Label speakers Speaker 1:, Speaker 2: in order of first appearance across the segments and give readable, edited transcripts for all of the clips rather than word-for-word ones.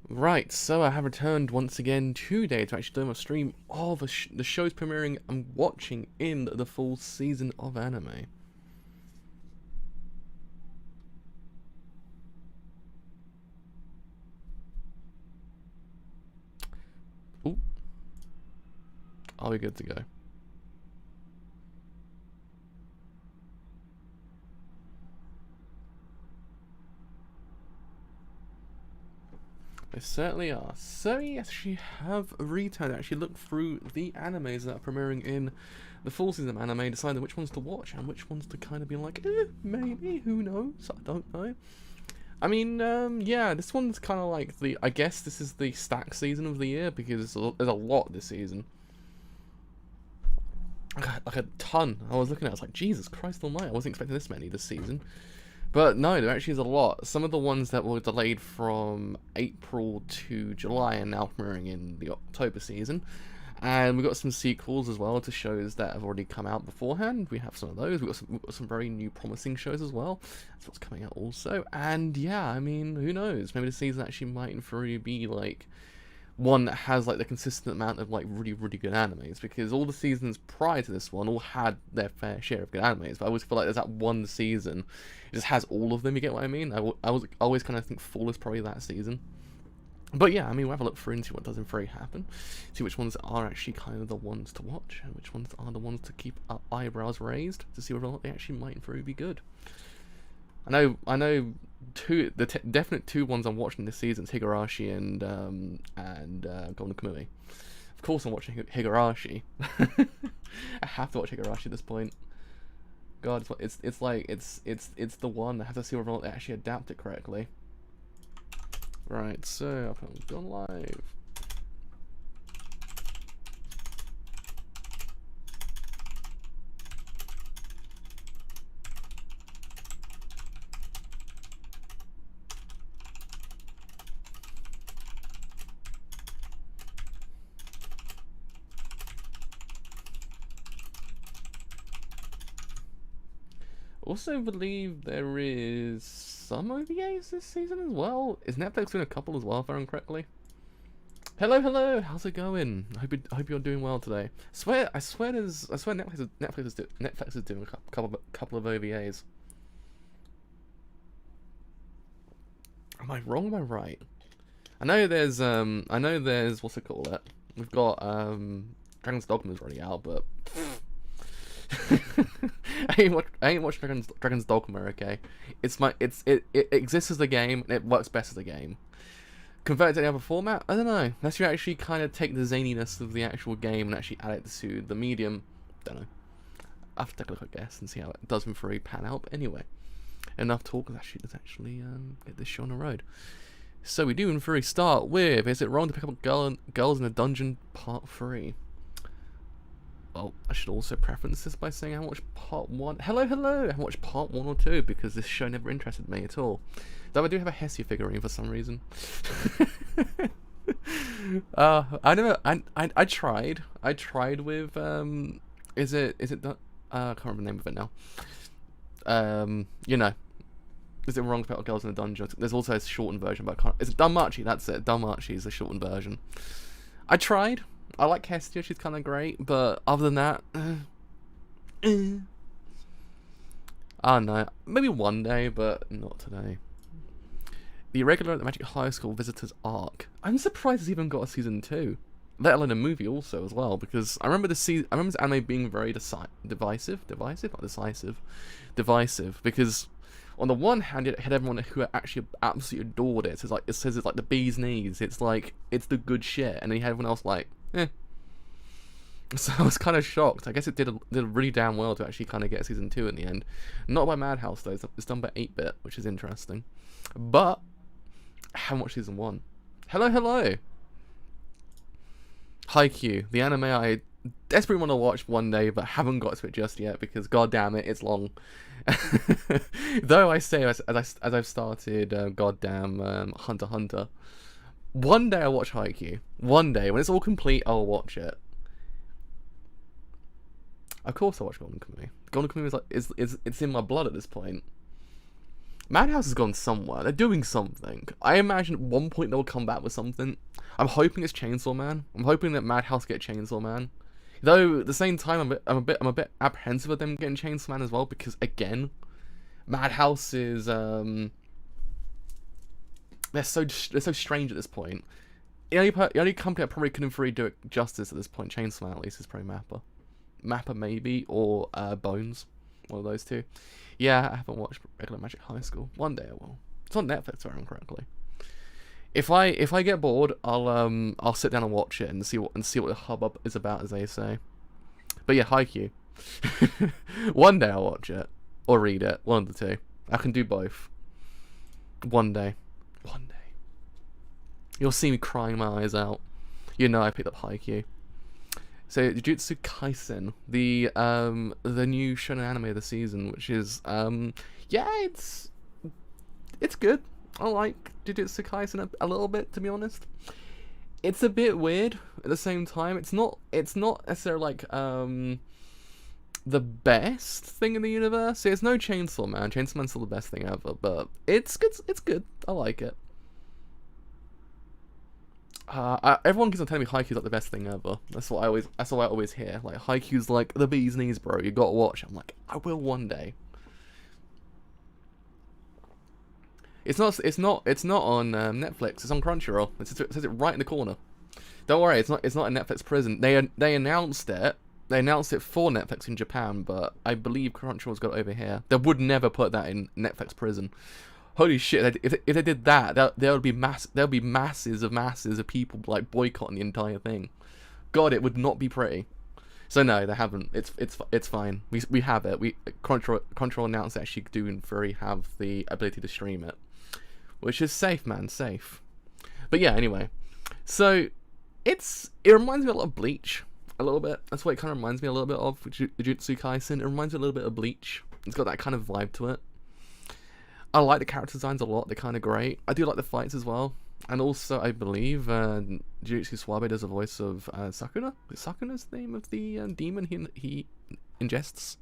Speaker 1: Right, so I have returned once again today to actually do my stream of the shows premiering I'm watching in the full season of anime. Ooh. Are we good to go? They certainly are. So yes, she have returned, actually looked through the animes that are premiering in the full season of anime, decided which ones to watch and which ones to kind of be like, maybe, who knows, I don't know. I mean, yeah, this one's kind of like I guess this is the stack season of the year, because there's a lot this season. Like a ton. I was looking at it, I was like, Jesus Christ almighty, I wasn't expecting this many this season. But no, there actually is a lot. Some of the ones that were delayed from April to July are now premiering in the October season. And we've got some sequels as well to shows that have already come out beforehand. We have some of those. We've got some very new promising shows as well. That's what's coming out also. And yeah, I mean, who knows? Maybe the season actually might in theory be like one that has like the consistent amount of like really good animes, because all the seasons prior to this one all had their fair share of good animes, but I always feel like there's that one season it just has all of them. You get what I mean? I always kind of think Fall is probably that season. But yeah, I mean, we'll have a look through and see what does in theory happen, see which ones are actually kind of the ones to watch and which ones are the ones to keep our eyebrows raised to see whether or not they actually might in theory be good. I know definite two ones I'm watching this season is Higurashi and Golden Kamui. Of course I'm watching Higurashi. I have to watch Higurashi at this point. God, it's the one. I have to see whether or not they actually adapt it correctly. Right, so I've gone live. Also believe there is some OVAs this season as well. Is Netflix doing a couple as well, if I remember correctly? Hello, how's it going? I hope you're doing well today. I swear Netflix is doing a couple of OVAs. Am I wrong? Am I right? I know there's what's it called? We've got Dragon's Dogma's already out, but I ain't watched Dragon's Dogma, okay? It exists as a game and it works best as a game. Convert it to any other format? I don't know. Unless you actually kind of take the zaniness of the actual game and actually add it to the medium. Don't know. I'll have to take a look, I guess, and see how it does in free pan out. But anyway, enough talk. Let's actually get this show on the road. So we do in free start with, is it wrong to pick up girls in a dungeon part 3? Well, I should also preference this by saying I watched part 1. Hello! I watched part 1 or 2 because this show never interested me at all. Though I do have a Hessie figurine for some reason. I tried with is it I can't remember the name of it now. You know, is it wrong to put girls in a dungeon? There's also a shortened version, but I can't. It's Danmachi. That's it. Danmachi is the shortened version. I tried. I like Hestia, she's kind of great, but other than that, I don't know. Maybe one day, but not today. The irregular at the Magic High School Visitors arc. I'm surprised it's even got a season 2, let alone a movie also as well. Because I remember this anime being very divisive. Because on the one hand, it had everyone who actually absolutely adored it. It says it's like the bee's knees. It's like it's the good shit, and then you had everyone else like, eh. So I was kind of shocked. I guess it did really damn well to actually kind of get season 2 in the end. Not by Madhouse though. It's done by 8-bit, which is interesting. But I haven't watched season 1. Hello. Haikyuu, the anime I desperately want to watch one day, but haven't got to it just yet because god damn it, it's long. Though I say as I've started goddamn Hunter x Hunter. One day I'll watch Haikyuu. One day when it's all complete, I'll watch it. Of course I watch Golden Kamui. Golden Kamui is like it's in my blood at this point. Madhouse has gone somewhere. They're doing something. I imagine at one point they'll come back with something. I'm hoping it's Chainsaw Man. I'm hoping that Madhouse get Chainsaw Man. Though at the same time, I'm a bit apprehensive of them getting Chainsaw Man as well, because again, Madhouse is they're so strange at this point. The only company that probably couldn't really do it justice at this point, Chainsaw Man at least, is probably Mappa maybe, or Bones, one of those two. Yeah, I haven't watched regular Magic High School. One day I will. It's on Netflix, if I remember correctly. If I get bored, I'll sit down and watch it and see what the hubbub is about, as they say. But yeah, Haikyuu. One day I'll watch it or read it. One of the two. I can do both. One day. You'll see me crying my eyes out. You know I picked up Haikyuu. So Jujutsu Kaisen, the new shonen anime of the season, which is yeah, it's good. I like Jujutsu Kaisen a little bit, to be honest. It's a bit weird at the same time. It's not necessarily like the best thing in the universe. It's no Chainsaw Man. Chainsaw Man's still the best thing ever, but it's good. I like it. Everyone keeps on telling me Haikyuu's like the best thing ever. That's what I always hear. Like, Haikyuu's like the bee's knees, bro. You gotta watch. I'm like, I will one day. It's not on Netflix. It's on Crunchyroll. It says it right in the corner. Don't worry, it's not a Netflix prison. They announced it. They announced it for Netflix in Japan, but I believe Crunchyroll's got it over here. They would never put that in Netflix prison. Holy shit! If they did that, there would be masses of people like boycotting the entire thing. God, it would not be pretty. So no, they haven't. It's fine. We have it. Crunchyroll announced they actually do in theory have the ability to stream it, which is safe, man, safe. But yeah, anyway, so it reminds me a lot of Bleach, a little bit. That's what it kind of reminds me a little bit of Jujutsu Kaisen. It reminds me a little bit of Bleach. It's got that kind of vibe to it. I like the character designs a lot. They're kind of great. I do like the fights as well. And also, I believe Jujutsu Suwabe does the voice of Sakuna. Is Sakuna's the name of the demon he ingests?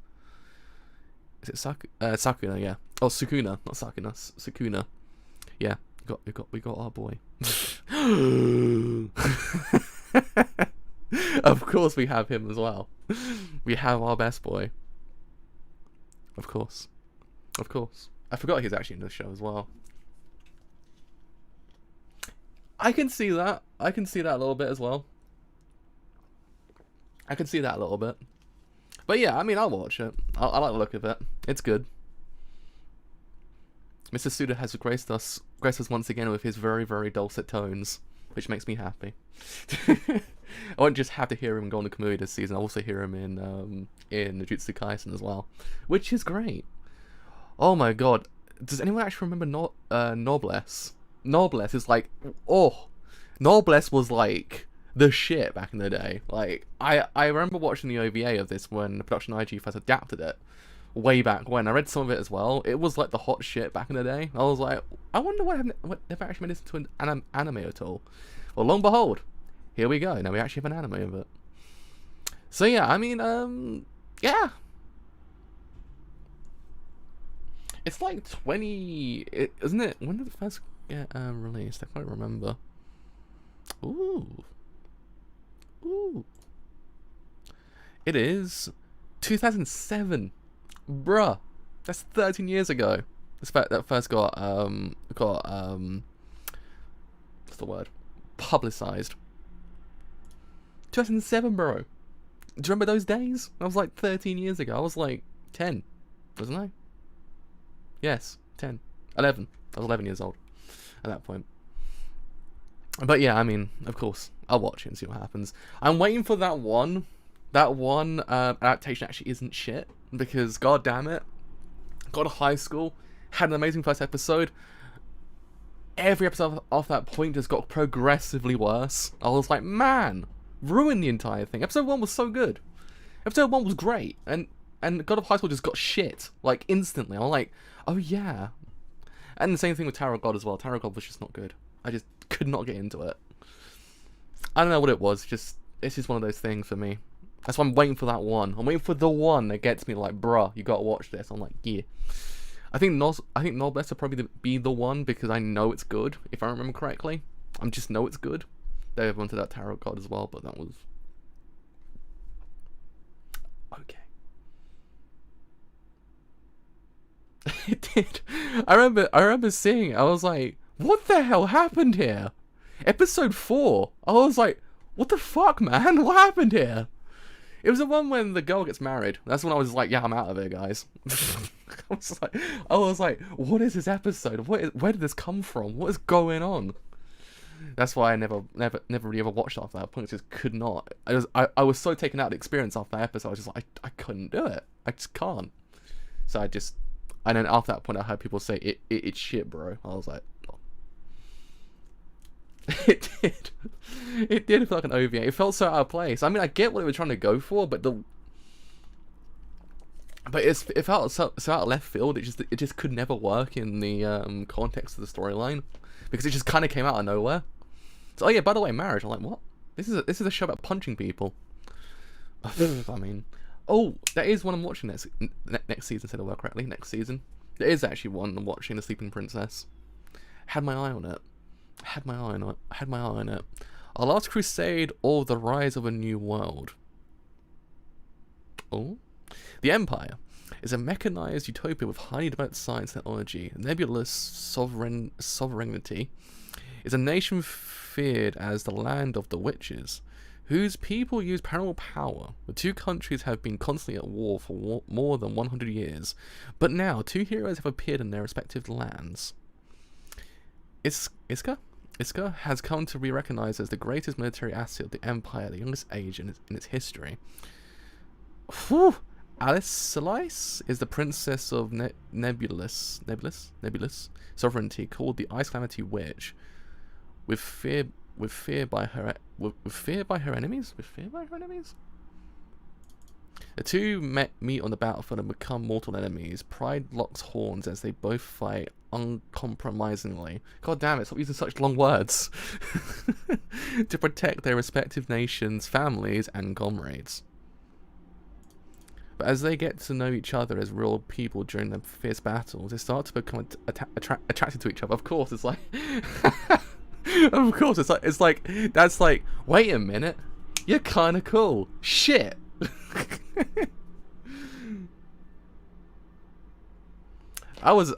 Speaker 1: Is it Sakuna? Yeah. Oh, Sukuna, not Sakuna. Sukuna. Yeah. We got our boy. Of course, we have him as well. We have our best boy. Of course. I forgot he's actually in the show as well. I can see that. I can see that a little bit as well. I can see that a little bit. But yeah, I mean, I'll watch it. I like the look of it. It's good. Mr. Suda has graced us once again with his very, very dulcet tones, which makes me happy. I won't just have to hear him go on the Kamui this season. I'll also hear him in Jujutsu Kaisen as well, which is great. Oh my god. Does anyone actually remember Noblesse? Noblesse is like, Noblesse was like the shit back in the day. Like, I remember watching the OVA of this when the production IG first adapted it way back when. I read some of it as well. It was like the hot shit back in the day. I was like, I wonder what they've actually made this into an anime at all. Well, lo and behold, here we go. Now we actually have an anime of it. So yeah, I mean, yeah. It's like 20, isn't it? When did the first get released? I can't remember. Ooh. It is 2007. Bruh. That's 13 years ago. That first got what's the word? Publicized. 2007, bro. Do you remember those days? That was like 13 years ago. I was like 10, wasn't I? Yes, 10. 11. I was 11 years old at that point. But yeah, I mean, of course, I'll watch it and see what happens. I'm waiting for that one adaptation actually isn't shit, because god damn it, God of High School had an amazing first episode. Every episode off that point just got progressively worse. I was like, man, ruined the entire thing. Episode 1 was so good. Episode 1 was great, and God of High School just got shit, like, instantly. I'm like, oh yeah. And the same thing with Tower of God as well. Tower of God was just not good. I just could not get into it. I don't know what it was. It's just one of those things for me. That's why I'm waiting for that one. I'm waiting for the one that gets me like, bruh, you gotta watch this. I'm like, yeah. I think Noblesse will probably be the one because I know it's good, if I remember correctly. I just know it's good. They wanted that tarot card as well, but that was okay. It did. I remember seeing it. I was like, what the hell happened here? Episode 4. I was like, what the fuck, man? What happened here? It was the one when the girl gets married. That's when I was like, yeah, I'm out of here, guys. I was like, what is this episode? Where did this come from? What is going on? That's why I never really ever watched after that point. I just could not. I was so taken out of the experience after that episode. I was just like, I couldn't do it. I just can't. So and then after that point, I heard people say it's shit, bro. I was like, oh. It did. It did feel like an OVA. It felt so out of place. I mean, I get what they were trying to go for, but it felt so out of left field. It just could never work in the context of the storyline because it just kind of came out of nowhere. So, oh yeah, by the way, marriage. I'm like, what? This is a show about punching people. I mean, oh, that is one I'm watching next season. Said I work correctly. Next season, there is actually one I'm watching, The Sleeping Princess. Had my eye on it. Had my eye on it. A Last Crusade or The Rise of a New World. Oh, the Empire is a mechanized utopia with highly developed science technology. Nebulous sovereignty is a nation feared as the land of the witches, whose people use paranormal power. The two countries have been constantly at war for more than 100 years, but now two heroes have appeared in their respective lands. Iska has come to be recognized as the greatest military asset of the Empire, the youngest age in its history. Whew. Alice Slice is the princess of nebulous sovereignty, called the Ice Calamity Witch, with fear by her enemies. The two meet on the battlefield and become mortal enemies. Pride locks horns as they both fight uncompromisingly. God damn it, stop using such long words. To protect their respective nations, families, and comrades. But as they get to know each other as real people during the fierce battles, they start to become attracted to each other. Of course, it's like... Of course, it's like... That's like, wait a minute. You're kind of cool. Shit. I was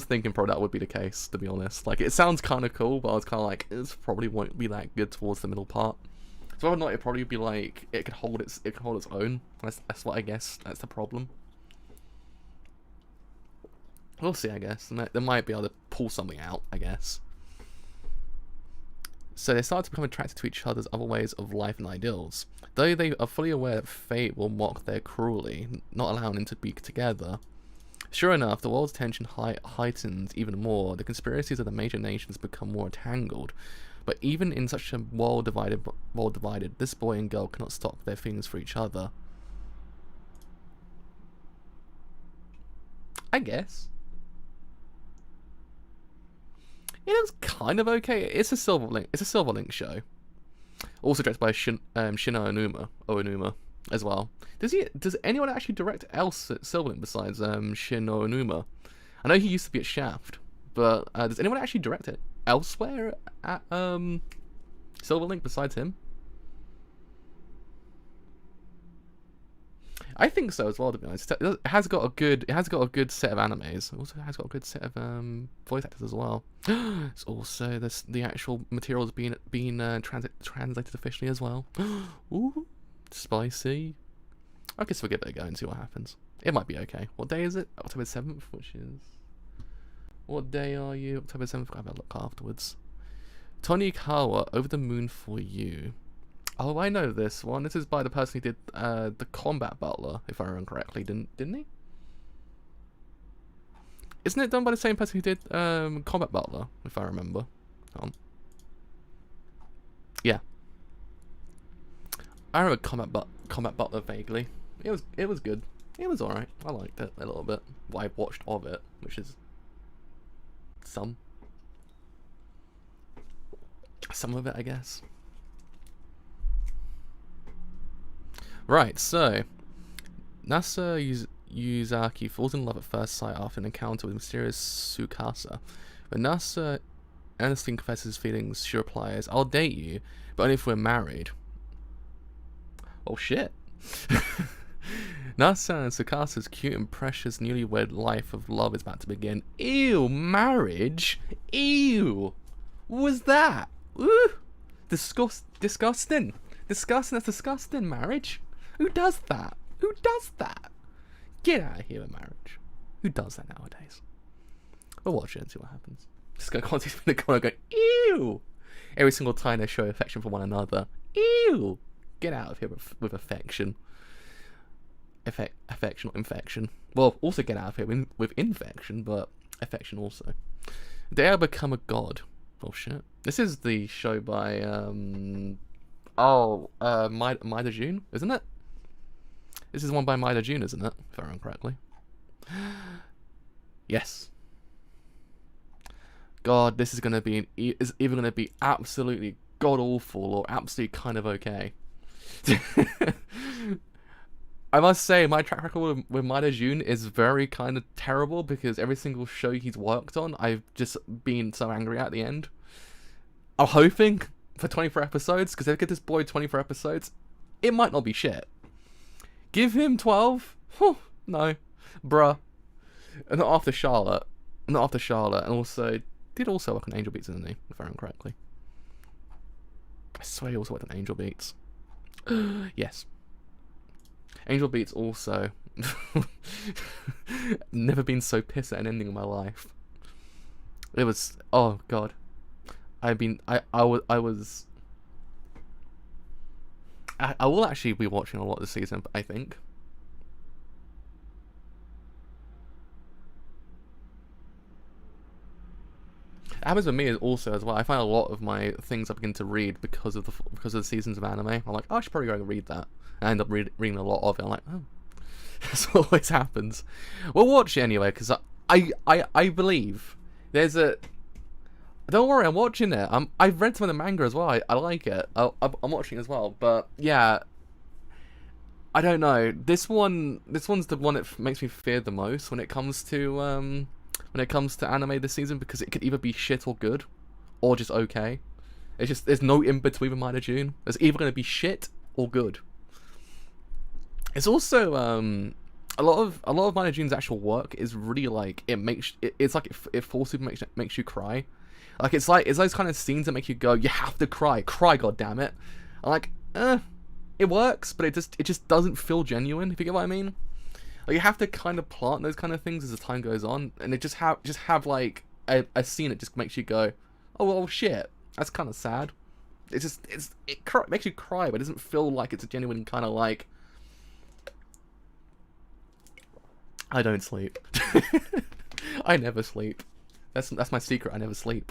Speaker 1: thinking probably that would be the case, to be honest. Like, it sounds kind of cool, but I was kind of like, it probably won't be that good towards the middle part. So whether or not it'd probably be like it could hold its own. That's what I guess. That's the problem. We'll see. I guess they might be able to pull something out. I guess. So they start to become attracted to each other's other ways of life and ideals, though they are fully aware that fate will mock their cruelty, not allowing them to be together. Sure enough, the world's tension heightens even more. The conspiracies of the major nations become more entangled. But even in such a world divided, this boy and girl cannot stop their feelings for each other. I guess. It looks kind of okay. It's a Silverlink show. Also directed by Shino Onuma as well. Does anyone actually direct else at Silverlink besides Shino Onuma? I know he used to be at Shaft, but does anyone actually direct it elsewhere at Silverlink besides him? I think so as well, to be honest. It has got a good set of animes. It also has got a good set of voice actors as well. It's also the actual materials being translated officially as well. Ooh, spicy. I guess we'll give it a go and see what happens. It might be okay. What day is it? October 7th, which is... What day are you? October 7th. I'll have a look afterwards. Tonikawa, Over the Moon for You. Oh, I know this one. This is by the person who did the Combat Butler, if I remember correctly, didn't he? Isn't it done by the same person who did Combat Butler, if I remember? Yeah. I remember Combat Butler vaguely. It was good. It was alright. I liked it a little bit. What I watched of it, which is some of it, I guess. Right, so Nasa Yuzaki falls in love at first sight after an encounter with mysterious Tsukasa. When Nasa earnestly confesses his feelings, she replies, "I'll date you, but only if we're married." Oh shit. Nasa and Tsukasa's cute and precious newlywed life of love is about to begin. Ew, marriage? Ew. What was that? Ooh. Disgusting. Disgusting, that's disgusting, marriage. Who does that? Who does that? Get out of here with marriage. Who does that nowadays? We'll watch it and see what happens. Just gonna constantly spin the corner going, ew! Every single time they show affection for one another. Ew! Get out of here with affection. Affection, not infection. Well, also get out of here with infection, but affection also. They have become a god. Oh shit. This is the show by, Maida June, isn't it? This is one by Maida June, isn't it? If I remember correctly. Yes. God, this is gonna be is either gonna be absolutely god awful or absolutely kind of okay. I must say, my track record with Maida June is very kind of terrible because every single show he's worked on, I've just been so angry at the end. I'm hoping for 24 episodes, because if I give this boy 24 episodes, it might not be shit. Give him 12? No. Bruh. And not after Charlotte. Not after Charlotte. And also, did also work on Angel Beats, didn't he? If I remember correctly. I swear he also worked on Angel Beats. Yes. Angel Beats also. Never been so pissed at an ending in my life. It was, oh god. I will actually be watching a lot this season, I think. It happens with me also as well. I find a lot of my things I begin to read because of the seasons of anime. I'm like, oh, I should probably go and read that. And I end up reading a lot of it. I'm like, oh, that's what always happens. We'll watch it anyway because I believe there's a. Don't worry, I'm watching it. I've read some of the manga as well. I like it. I'm watching it as well. But yeah, I don't know. This one's the one that makes me fear the most when it comes to anime this season, because it could either be shit or good, or just okay. It's just there's no in between with Maida June. It's either going to be shit or good. It's also a lot of Maida June's actual work is really like it forces you, makes you cry. Like it's those kind of scenes that make you go, you have to cry, god damn it. I'm like, it works, but it just doesn't feel genuine, if you get what I mean. Like you have to kind of plant those kind of things as the time goes on, and it just have like a scene that just makes you go, oh well, shit, that's kind of sad. It makes you cry, but it doesn't feel like it's a genuine kind of like. I don't sleep. I never sleep. That's my secret. I never sleep.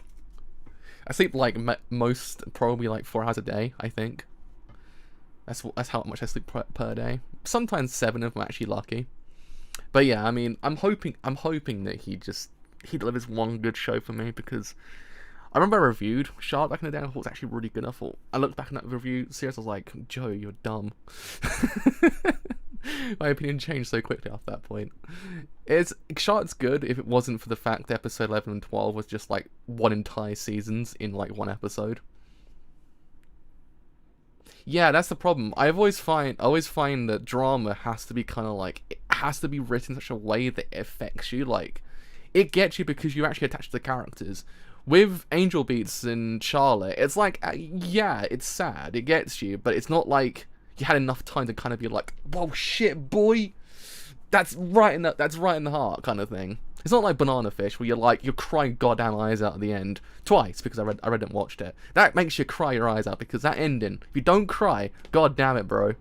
Speaker 1: I sleep like probably like 4 hours a day, I think. That's how much I sleep per day. Sometimes 7 if I'm actually lucky. But yeah, I mean, I'm hoping that he delivers one good show for me, because I remember I reviewed Shark back in the day and I thought it was actually really good. I looked back in that review series, I was like, Joe, you're dumb. My opinion changed so quickly after that point. Shark's good if it wasn't for the fact that episode 11 and 12 was just like one entire seasons in like one episode. Yeah, that's the problem. I always find that drama has to be kind of like, it has to be written in such a way that it affects you. Like, it gets you because you actually attach to the characters. With Angel Beats and Charlotte, it's like, yeah, it's sad, it gets you, but it's not like you had enough time to kind of be like, whoa, shit, boy, that's right in the heart kind of thing. It's not like Banana Fish where you're crying goddamn eyes out at the end twice, because I read it and watched it. That makes you cry your eyes out, because that ending, if you don't cry, god damn it, bro.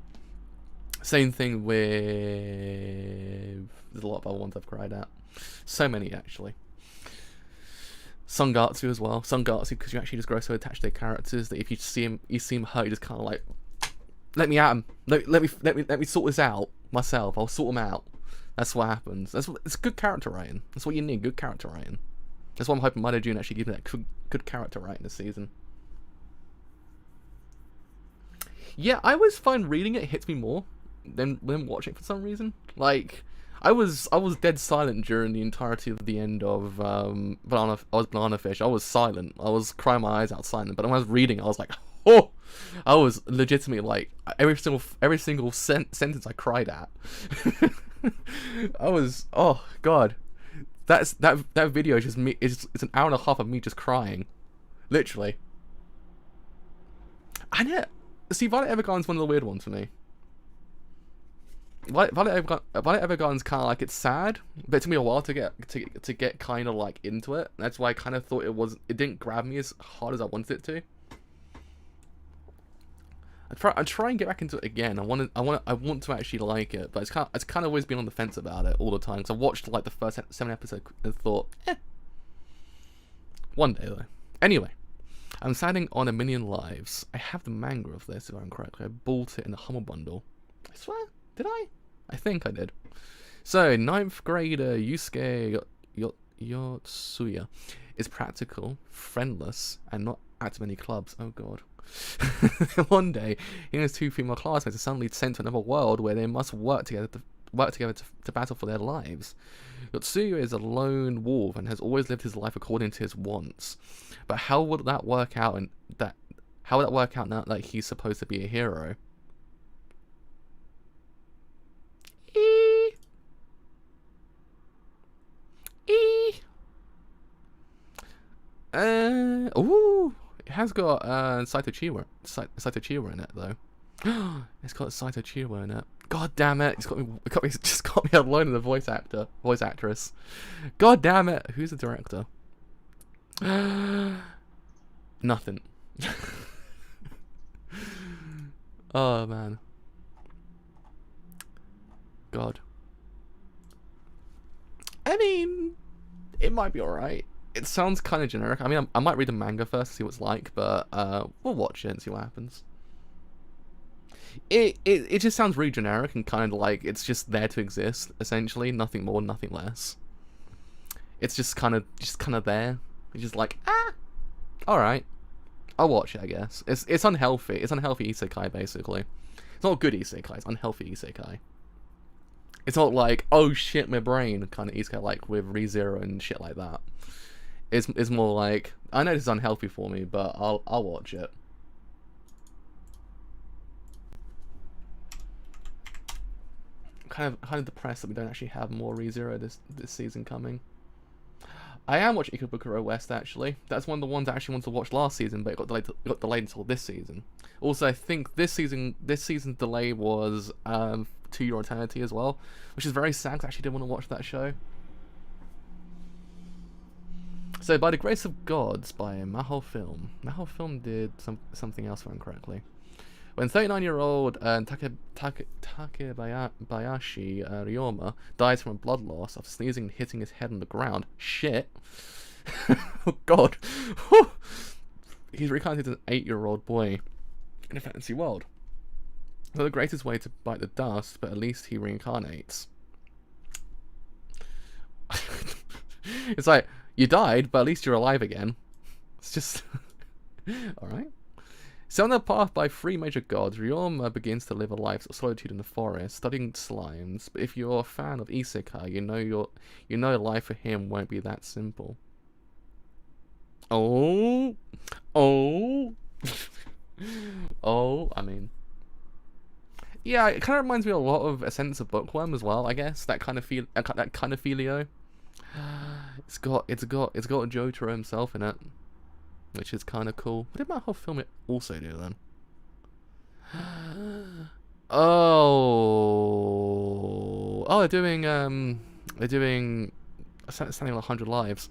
Speaker 1: Same thing with, there's a lot of other ones I've cried at. So many actually. Sangatsu as well. Sangatsu, because you actually just grow so attached to their characters that if you see him hurt, you just kind of like, let me at him. Let me sort this out myself. I'll sort him out. That's what happens. It's good character writing. That's what you need. Good character writing. That's why I'm hoping Maida June actually gives me that good character writing this season. Yeah, I always find reading it hits me more than watching it for some reason. Like, I was dead silent during the entirety of the end of Banana Fish. I was silent. I was crying my eyes out silent. But when I was reading, I was like, oh, I was legitimately like every single sentence I cried at. I was, oh god, that video is just me. It's an hour and a half of me just crying, literally. And see, Violet Evergarden's one of the weird ones for me. Violet Evergarden's kind of like, it's sad, but it took me a while to get kind of like into it. That's why I kind of thought it didn't grab me as hard as I wanted it to. I try and get back into it again. I want to actually like it, but it's kind of always been on the fence about it all the time. Because I watched like the first 7 episodes and thought, one day though. Anyway, I'm signing on A Million Lives. I have the manga of this, if I'm correct. I bought it in the Humble Bundle. I swear, did I? I think I did. So, 9th grader Yusuke Yotsuya is practical, friendless, and not at many clubs. Oh god. One day, he and his 2 female classmates are suddenly sent to another world where they must work together to battle for their lives. Yotsuya is a lone wolf and has always lived his life according to his wants. But how would that work out? How would that work out now that he's supposed to be a hero? Ooh. It has got Saito Chiwa in it though. It's got Saito Chiwa in it. God damn it! It's just got me alone in the voice actress. God damn it! Who's the director? Nothing. Oh man. God. I mean, it might be alright. It sounds kind of generic. I mean, I might read the manga first to see what it's like, but we'll watch it and see what happens. It just sounds really generic and kind of like it's just there to exist, essentially. Nothing more, nothing less. It's just kind of there. It's just like, alright. I'll watch it, I guess. It's unhealthy. It's unhealthy isekai, basically. It's not a good isekai, it's unhealthy isekai. It's not like, oh shit, my brain kind of isekai, like with ReZero and shit like that. It's more like, I know this is unhealthy for me, but I'll watch it. Kind of depressed that we don't actually have more ReZero this season coming. I am watching Ikebukuro West actually. That's one of the ones I actually wanted to watch last season, but it got delayed until this season. Also, I think this season's delay was To Your Eternity as well, which is very sad because I actually did want to watch that show. So, By the Grace of Gods by Mahou Film. Mahou Film did something else, if I remember correctly. When 39-year-old Takebayashi Ryoma dies from a blood loss after sneezing and hitting his head on the ground. Shit. Oh god. He's reincarnated as an 8-year-old boy in a fantasy world. So the greatest way to bite the dust, but at least he reincarnates. It's like, you died, but at least you're alive again. It's just... Alright. Set on the path by 3 major gods, Ryoma begins to live a life of solitude in the forest, studying slimes. But if you're a fan of isekai, you know life for him won't be that simple. Oh, oh, oh. I mean, yeah, it kind of reminds me a lot of A Sense of Bookworm as well. I guess that kind of feelio. It's got Jotaro himself in it, which is kind of cool. What did Mahou Film it also do then? Oh, they're doing Standing on 100 Lives.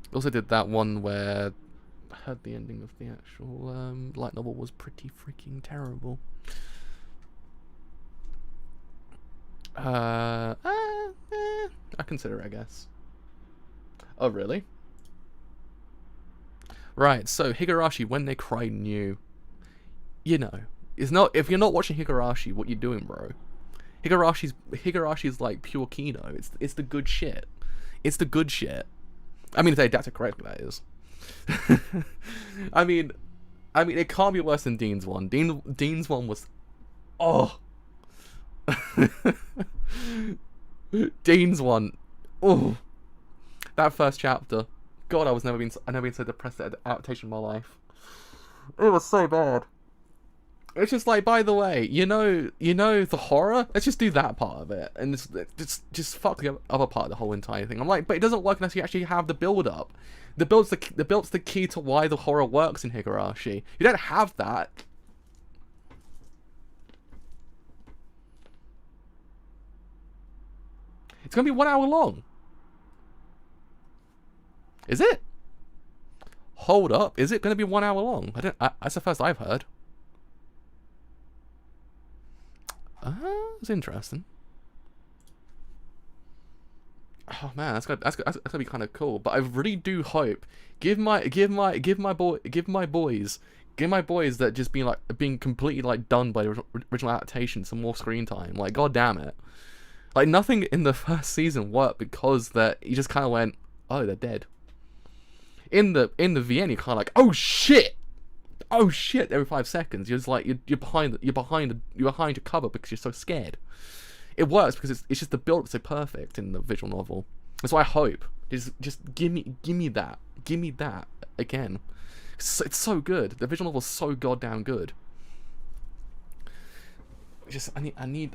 Speaker 1: They also did that one where I heard the ending of the actual light novel was pretty freaking terrible. I consider it, I guess. Oh, really? Right, so Higurashi, When They Cry New. You know, it's not, if you're not watching Higurashi, what you doing, bro? Higurashi's like pure Kino. It's the good shit. It's the good shit. I mean, if they adapt it correctly, that is. I mean, it can't be worse than Dean's one. Dean's one was, oh. Dean's one. Oh, that first chapter. God, I've never been so depressed at an adaptation in my life. It was so bad. It's just like, by the way, you know the horror. Let's just do that part of it, and just fuck the other part of the whole entire thing. I'm like, but it doesn't work unless you actually have the build up. The build's the key to why the horror works in Higurashi. You don't have that. It's gonna be 1 hour long. Is it? Hold up. Is it gonna be 1 hour long? That's the first I've heard. It's interesting. Oh man, that's gonna be kind of cool. But I really do hope give my boys that just being completely like done by the original adaptation some more screen time. Like, god damn it. Like, nothing in the first season worked because that you just kind of went, oh, they're dead. In the VN, you're kind of like, oh shit, every 5 seconds. You're just like you're behind your cover because you're so scared. It works because it's just the build is so perfect in the visual novel. That's why I hope just give me that again. It's so good. The visual novel is so goddamn good. Just I need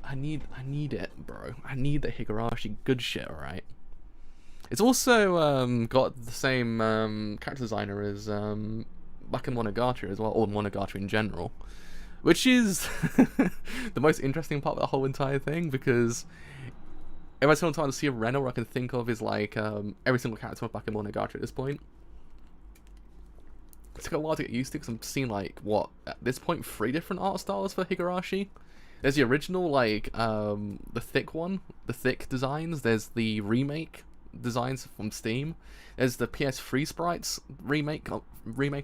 Speaker 1: it, bro. I need the Higurashi good shit, alright? It's also got the same character designer as Bakemonogatari as well, or Monogatari in general, which is the most interesting part of the whole entire thing, because every single time I see a Renner, I can think of is like every single character of Bakemonogatari at this point. It took a while to get used to because I'm seeing like what at this point 3 different art styles for Higurashi. There's the original, like the thick designs. There's the remake designs from Steam. There's the PS3 sprites remake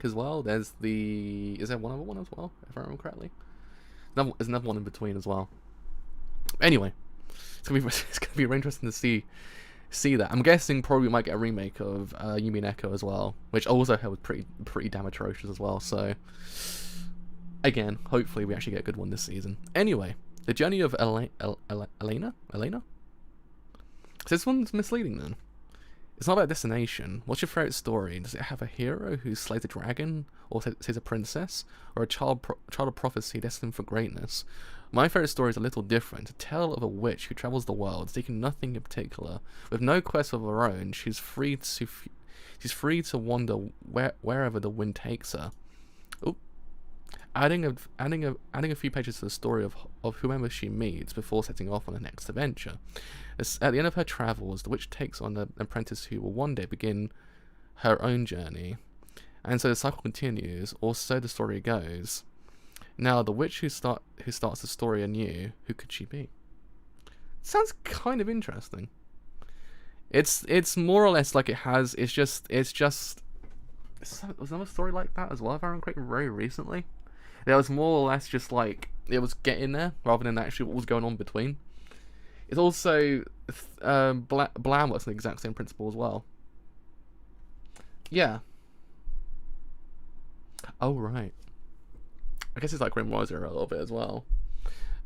Speaker 1: as well. Is there one other one as well, if I remember correctly? There's another one in between as well. Anyway, it's gonna be very interesting to see that. I'm guessing probably we might get a remake of Yumi and Echo as well, which also was pretty damn atrocious as well. So again, hopefully we actually get a good one this season. Anyway, the journey of Elena. So this one's misleading then. It's not about destination. What's your favourite story? Does it have a hero who slays a dragon, or saves a princess, or a child of prophecy destined for greatness? My favourite story is a little different. A tale of a witch who travels the world, seeking nothing in particular. With no quest of her own, she's free to wander wherever the wind takes her. Oop. Adding a few pages to the story of whomever she meets before setting off on the next adventure. At the end of her travels, the witch takes on an apprentice who will one day begin her own journey, and so the cycle continues, or so the story goes. Now, the witch who starts the story anew, who could she be? Sounds kind of interesting. It's more or less like it has. It's just. Was another story like that as well? If I remember correctly, very recently. It was more or less just like it was getting there rather than actually what was going on between. It's also Blam works on the exact same principle as well. Yeah. Oh right. I guess it's like Grim Riser a little bit as well.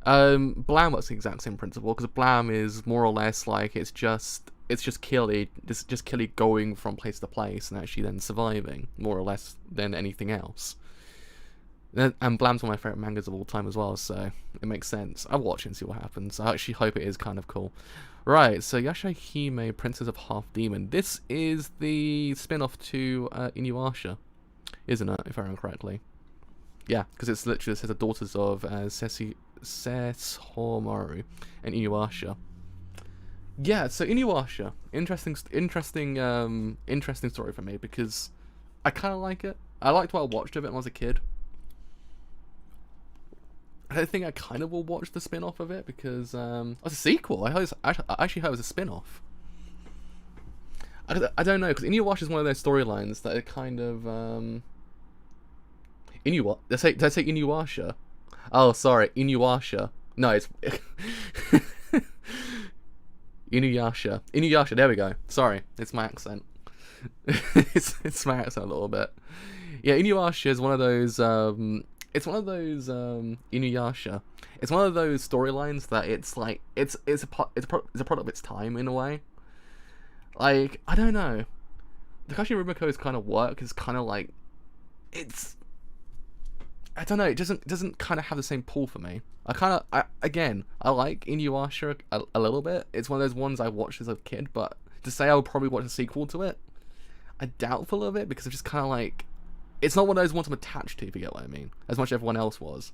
Speaker 1: Blam works the exact same principle because Blam is more or less like it's just Killy going from place to place and actually then surviving more or less than anything else. And Blam's one of my favourite mangas of all time as well, so it makes sense. I'll watch it and see what happens. I actually hope it is kind of cool. Right, so Yashahime, Princess of Half Demon. This is the spin-off to Inuyasha, isn't it, if I remember correctly? Yeah, because it's literally says the daughters of Sesomaru and Inuyasha. Yeah, so Inuyasha, interesting story for me because I kind of like it. I liked what I watched of it when I was a kid. I don't think I kind of will watch the spin-off of it because it's a sequel. I actually heard it was a spin-off. I don't know, because Inuyasha is one of those storylines that are kind of Did I say Inuyasha? Oh, sorry, Inuyasha. No, it's Inuyasha. Inuyasha. There we go. Sorry, it's my accent. it's my accent a little bit. Yeah, Inuyasha is one of those. it's one of those Inuyasha. It's one of those storylines that it's like it's a product of its time in a way. Like, I don't know. Takashi Rumiko's kind of work is kind of like, it's, I don't know, it doesn't kind of have the same pull for me. I like Inuyasha a little bit. It's one of those ones I watched as a kid, but to say I would probably watch a sequel to it, I'm doubtful of it, because it's just kind of like, it's not one of those ones I'm attached to, if you get what I mean, as much as everyone else was.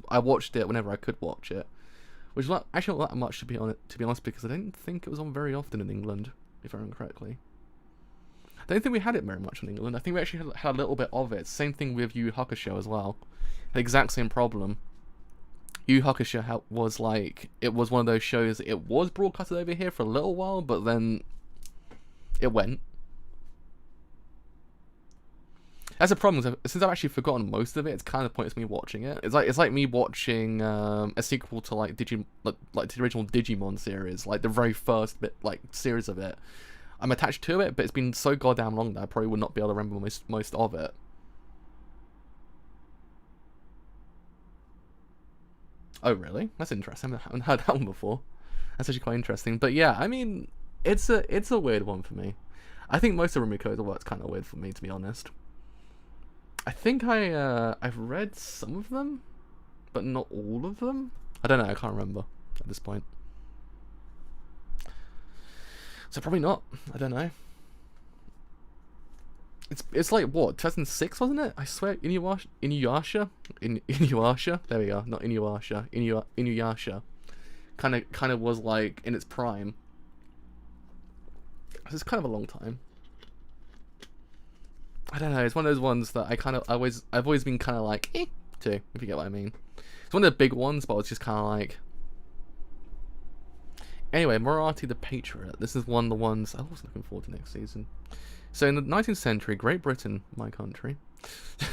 Speaker 1: I watched it whenever I could watch it, which is not actually not that much, to be honest, because I didn't think it was on very often in England, if I remember correctly. I don't think we had it very much in England. I think we actually had a little bit of it. Same thing with Yu Yu Hakusho as well. The exact same problem. Yu Yu Hakusho was like, it was one of those shows, it was broadcasted over here for a little while, but then it went. That's a problem. Since I've actually forgotten most of it, it's kind of pointless me watching it. It's like me watching a sequel to like the original Digimon series, like the very first series of it. I'm attached to it, but it's been so goddamn long that I probably would not be able to remember most of it. Oh really? That's interesting. I haven't heard that one before. That's actually quite interesting. But yeah, I mean, it's a weird one for me. I think most of Rumiko's work's kind of weird for me, to be honest. I think I've read some of them, but not all of them. I don't know. I can't remember at this point. So probably not. I don't know. It's like what, 2006, wasn't it? I swear, Inuyasha. There we are. Not Inuyasha. Inuyasha. Kind of was like in its prime. It's kind of a long time. I don't know. It's one of those ones that I've always been kind of like to, if you get what I mean. It's one of the big ones, but it's just kind of like. Anyway, Marathi the Patriot. This is one of the ones I was looking forward to next season. So in the 19th century, Great Britain, my country,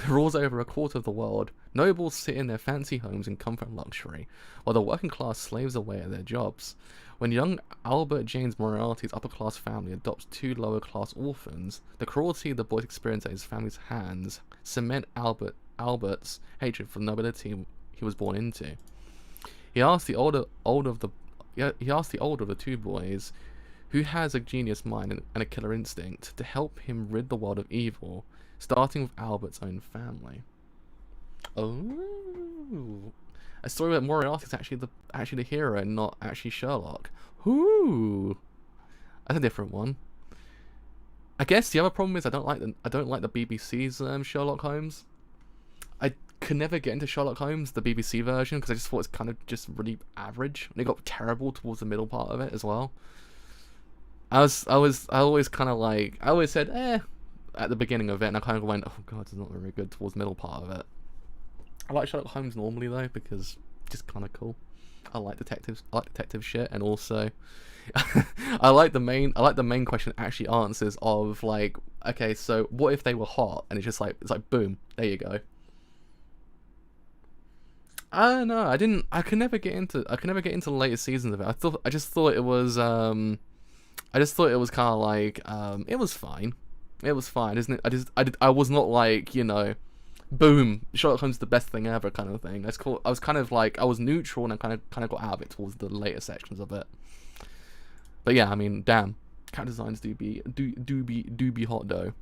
Speaker 1: rules over a quarter of the world. Nobles sit in their fancy homes in comfort and luxury, while the working class slaves away at their jobs. When young Albert James Moriarty's upper-class family adopts two lower-class orphans, the cruelty the boy experiences at his family's hands cement Albert's hatred for the nobility he was born into. He asks the older of the two boys, who has a genius mind and a killer instinct, to help him rid the world of evil, starting with Albert's own family. Oh, a story where Moriarty is actually the hero and not actually Sherlock. Ooh, that's a different one. I guess the other problem is I don't like the BBC's Sherlock Holmes. I could never get into Sherlock Holmes, the BBC version, because I just thought it's kind of just really average, and it got terrible towards the middle part of it as well. I always kind of like, I always said at the beginning of it, and I kind of went, oh god, it's not very good towards the middle part of it. I like Sherlock Holmes normally though, because it's just kind of cool. I like detective shit, and also I like the main question it actually answers of like, okay, so what if they were hot? And it's like boom, there you go. I don't know. I could never get into the later seasons of it. I just thought it was kind of like it was fine. It was fine, isn't it? I was not like, you know, boom, Sherlock Holmes is the best thing ever kind of thing. That's cool. I was kind of like, I was neutral, and I kind of got out of it towards the later sections of it. But yeah, I mean, damn, character designs do be hot though.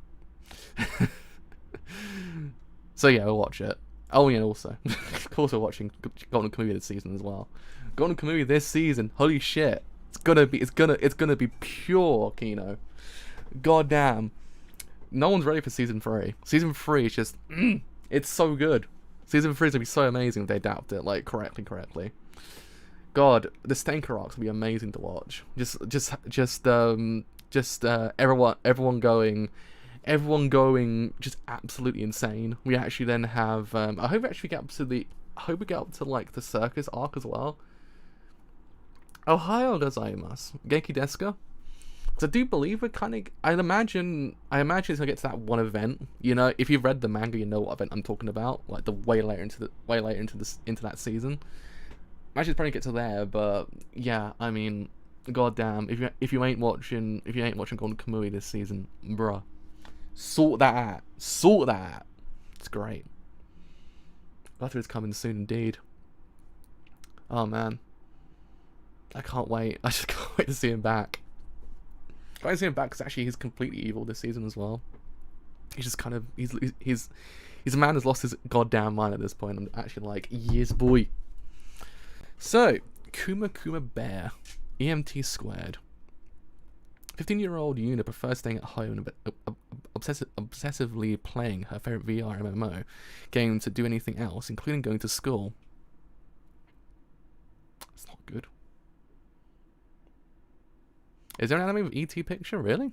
Speaker 1: So yeah, we'll watch it. Oh yeah, also, of course, we're watching Golden Kamuy this season as well. Golden Kamuy this season, holy shit! It's gonna be pure Kino. God damn, no one's ready for season 3. Season 3 is just, it's so good. Season 3 is gonna be so amazing if they adapt it like correctly. God, the Stenker arcs will be amazing to watch. Everyone going just absolutely insane. We actually then have I hope we get up to like the circus arc as well. Ohio gozaimasu. Genki desu ka? So I do believe we're kind of, I imagine it's gonna get to that one event. You know, if you've read the manga, you know what event I'm talking about. Like the way later into that season. Imagine it's probably get to there, but yeah, I mean, goddamn, if you ain't watching Golden Kamuy this season, bruh. Sort that out. It's great. Butter is coming soon indeed. Oh man. I can't wait. I just can't wait to see him back. I can't see him back because actually he's completely evil this season as well. He's just kind of, he's a man who's lost his goddamn mind at this point. I'm actually like, yes boy. So, Kuma Bear, EMT squared. 15-year-old Yuna prefers staying at home and obsessively playing her favorite VR MMO game to do anything else, including going to school. It's not good. Is there an anime with ET picture? Really?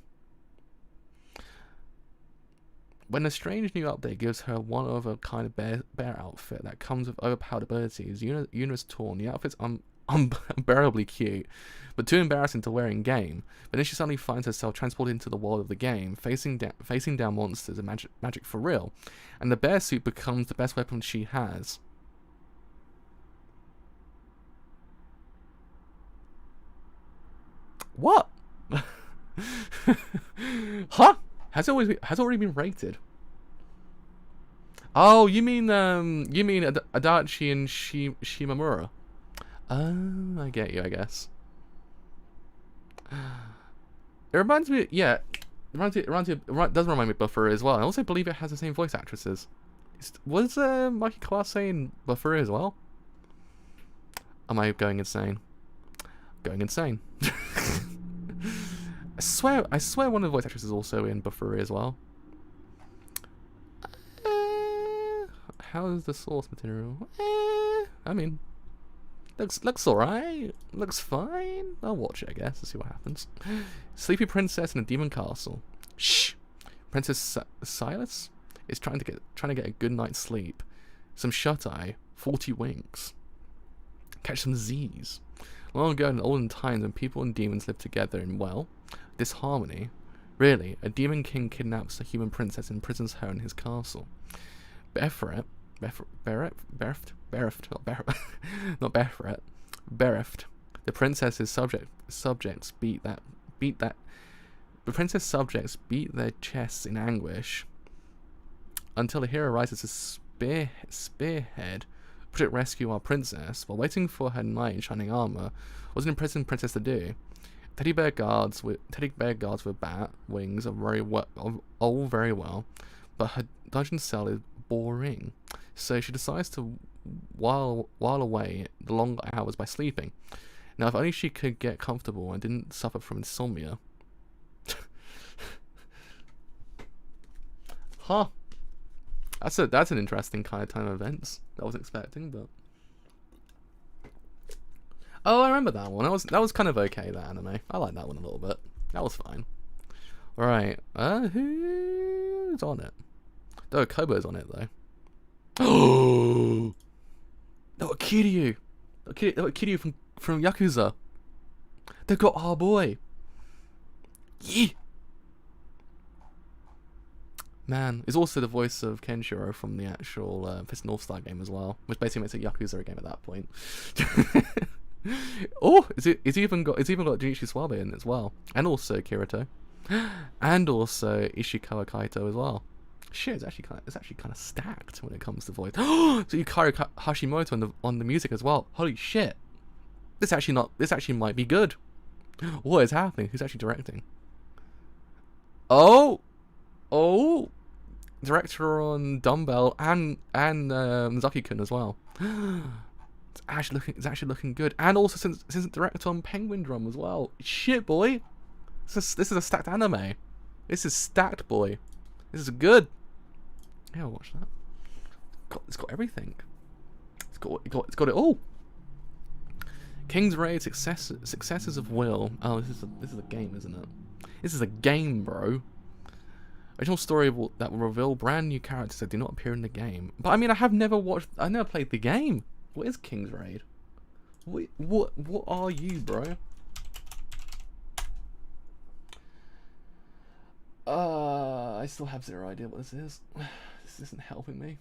Speaker 1: When a strange new update gives her one of a kind of bear outfit that comes with overpowered abilities, Yuna's torn. The outfit's unbearably cute, but too embarrassing to wear in game. But then she suddenly finds herself transported into the world of the game, facing down monsters and magic for real. And the bear suit becomes the best weapon she has. What? Huh? Has already been rated. Oh, you mean Adachi and Shimamura? Oh, I get you, I guess. It reminds me, yeah, it does remind me of Buffer as well. I also believe it has the same voice actresses. Was Maki Kawase in Buffer as well? Am I going insane? Going insane. I swear one of the voice actresses is also in Buffer as well. How's the source material? I mean, looks alright. Looks fine. I'll watch it, I guess, to see what happens. Sleepy princess in a demon castle. Shh. Princess Silas is trying to get a good night's sleep. Some shut eye. 40 winks. Catch some Z's. Long ago in olden times when people and demons lived together in, well, disharmony. Really, a demon king kidnaps a human princess and imprisons her in his castle. Bereft, the princess's subjects beat their chests in anguish until a hero rises to spearhead, project rescue our princess. While waiting for her knight in shining armor, what an imprisoned princess to do? Teddy bear guards with bat wings are all very well, but her dungeon cell is boring, so she decides to while away the long hours by sleeping. Now, if only she could get comfortable and didn't suffer from insomnia. Huh. That's an interesting kind of time of events that I wasn't expecting, but. Oh, I remember that one. That was kind of okay, that anime. I like that one a little bit. That was fine. Alright. Who's on it? Oh, Kobo's on it though. Oh, no, Kiryu. Kiryu from Yakuza. They've got our boy. Yeah. Man, it's also the voice of Kenshiro from the actual Fist North Star game as well, which basically makes it Yakuza game at that point. Oh, it's even got Junichi Suabe in it as well, and also Kirito, and also Ishikawa Kaito as well. Shit, it's actually kind of stacked when it comes to voice. So Yukari Hashimoto on the music as well. Holy shit! This actually might be good. What is happening? Who's actually directing? Oh, director on Dumbbell and Zaki-kun as well. It's actually looking good, and also since director on Penguin Drum as well. Shit, boy, this is a stacked anime. This is stacked, boy. This is good. Yeah, I'll watch that. It's got everything. It's got it all. King's Raid Successors of Will. Oh, this is a game, isn't it? This is a game, bro. Original story that will reveal brand new characters that do not appear in the game. But I mean, I never played the game. What is King's Raid? What are you, bro? I still have zero idea what this is. This isn't helping me.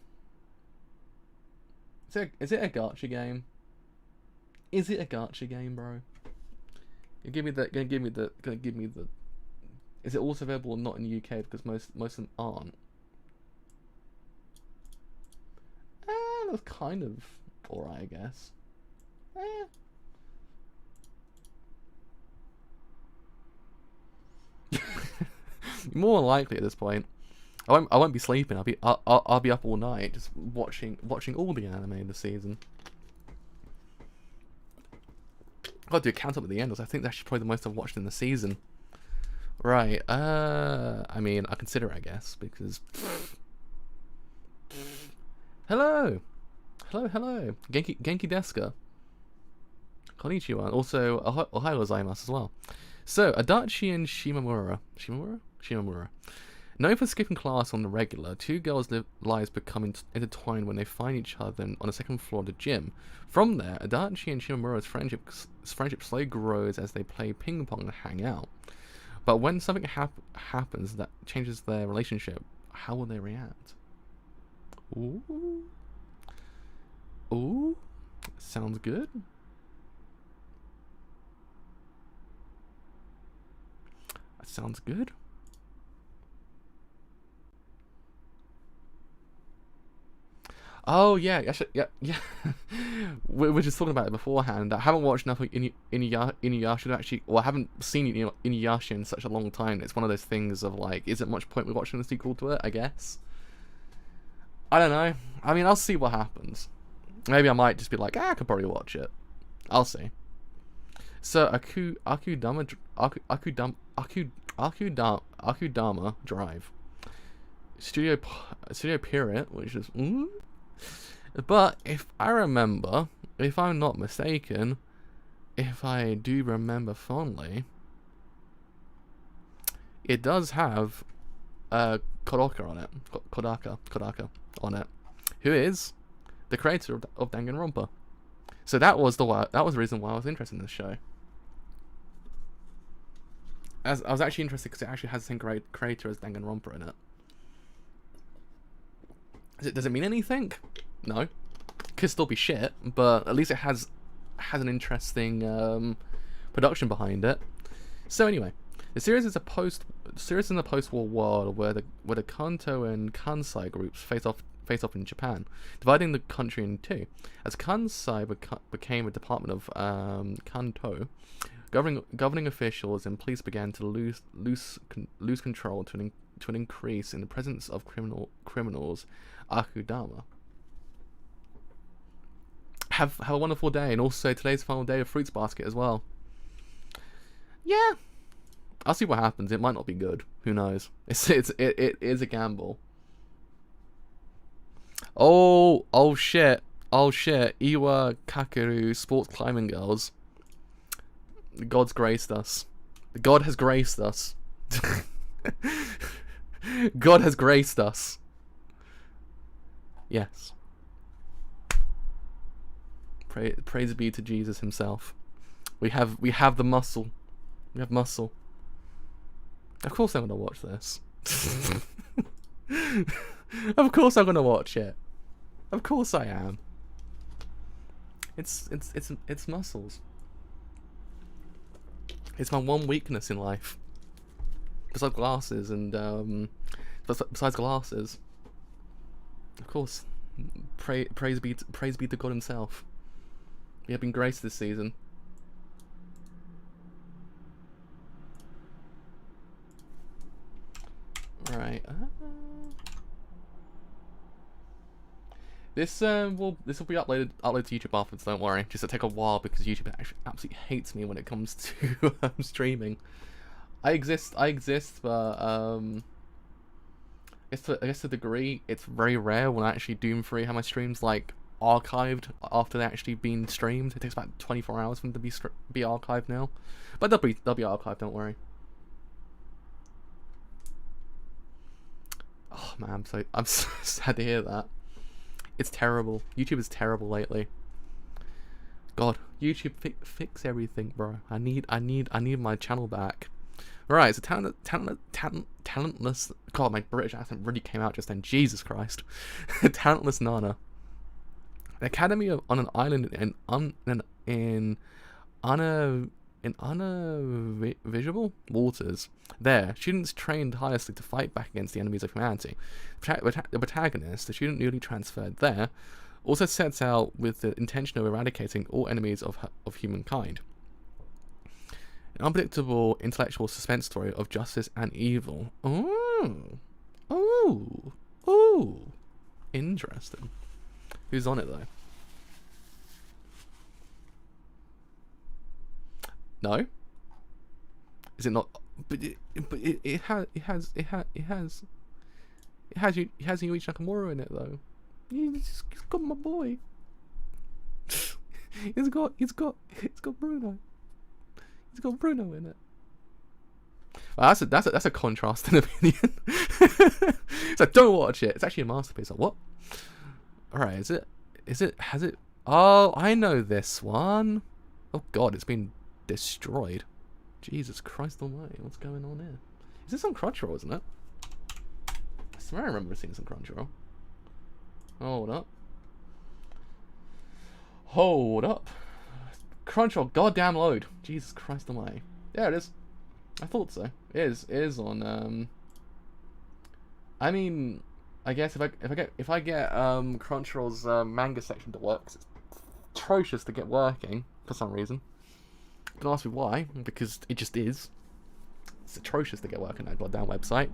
Speaker 1: Is it a gacha game? Is it a gacha game, bro? Gonna give me the. Is it also available or not in the UK? Because most of them aren't. looks kind of alright, I guess. More likely at this point. I won't be sleeping. I'll be up all night just watching all the anime this season. Got to do a count up at the end. I think that's probably the most I've watched in the season. Right. I mean, I consider it, I guess, because. Hello. Genki desu. Konnichiwa. Also, ohayou gozaimasu as well. So, Adachi and Shimamura. Known for skipping class on the regular, two girls' lives become intertwined when they find each other on the second floor of the gym. From there, Adachi and Shimamura's friendship slowly grows as they play ping pong and hang out. But when something happens that changes their relationship, how will they react? Ooh, sounds good. That sounds good. Oh yeah, yeah. We were just talking about it beforehand. I haven't watched enough of Inuyasha actually, or I haven't seen Inuyasha in such a long time. It's one of those things of like, is it much point we watching the sequel to it? I guess. I don't know. I mean, I'll see what happens. Maybe I might just be like, I could probably watch it. I'll see. So Akudama Drive, Studio Period, which is. But if I remember, if I'm not mistaken, if I do remember fondly, it does have Kodaka on it. Kodaka on it, who is the creator of Danganronpa. So that was the reason why I was interested in this show. As I was actually interested because it actually has the same creator as Danganronpa in it. Does it mean anything? No. Could still be shit, but at least it has an interesting production behind it. So anyway, the series is in the post-war world where the Kanto and Kansai groups face off in Japan, dividing the country in two. As Kansai became a department of Kanto, governing officials and police began to lose control to an increase in the presence of criminals. Akudama. Have a wonderful day, and also today's final day of Fruits Basket as well. Yeah, I'll see what happens. It might not be good. Who knows? It is a gamble. Oh shit! Iwa Kakeru Sports Climbing Girls. The gods graced us. The God has graced us. God has graced us. Yes. Praise be to Jesus himself. We have the muscle. We have muscle. Of course I'm gonna watch this. Of course I'm gonna watch it. Of course I am. It's muscles. It's my one weakness in life. Besides glasses and besides glasses. Of course. Praise be to God himself. We have been graced this season. Right. This will be uploaded to YouTube afterwards. Don't worry. Just to take a while because YouTube actually absolutely hates me when it comes to streaming. I exist, but I guess to a degree, it's very rare when I actually Doom 3 have my streams like archived after they're actually been streamed. It takes about 24 hours for them to be archived now, but they'll be archived. Don't worry. Oh man, I'm so sad to hear that. It's terrible. YouTube is terrible lately. God, YouTube fix everything, bro. I need my channel back. Right, so talentless. God, my British accent really came out just then. Jesus Christ. Talentless Nana. The academy on an island in unvisible waters. There, students trained tirelessly to fight back against the enemies of humanity. The protagonist, the student newly transferred there, also sets out with the intention of eradicating all enemies of humankind. An unpredictable intellectual suspense story of justice and evil. Oh, interesting. Who's on it though? No. Is it not? But it has Yuichi Nakamura in it though. He's got my boy. It's got Bruno. He's got Bruno in it. Well, that's a contrasting opinion. So don't watch it. It's actually a masterpiece. Like, what? All right, has it? Oh, I know this one. Oh God, it's been destroyed. Jesus Christ Almighty, what's going on here? Is this on Crunchyroll, isn't it? I swear I remember seeing some Crunchyroll. Hold up. Crunchyroll, goddamn load. Jesus Christ Almighty. Yeah, it is. I thought so. It is on. I mean, I guess if I get Crunchyroll's manga section to work, 'cause it's atrocious to get working for some reason. Don't ask me why, because it just is. It's atrocious to get working on that goddamn website.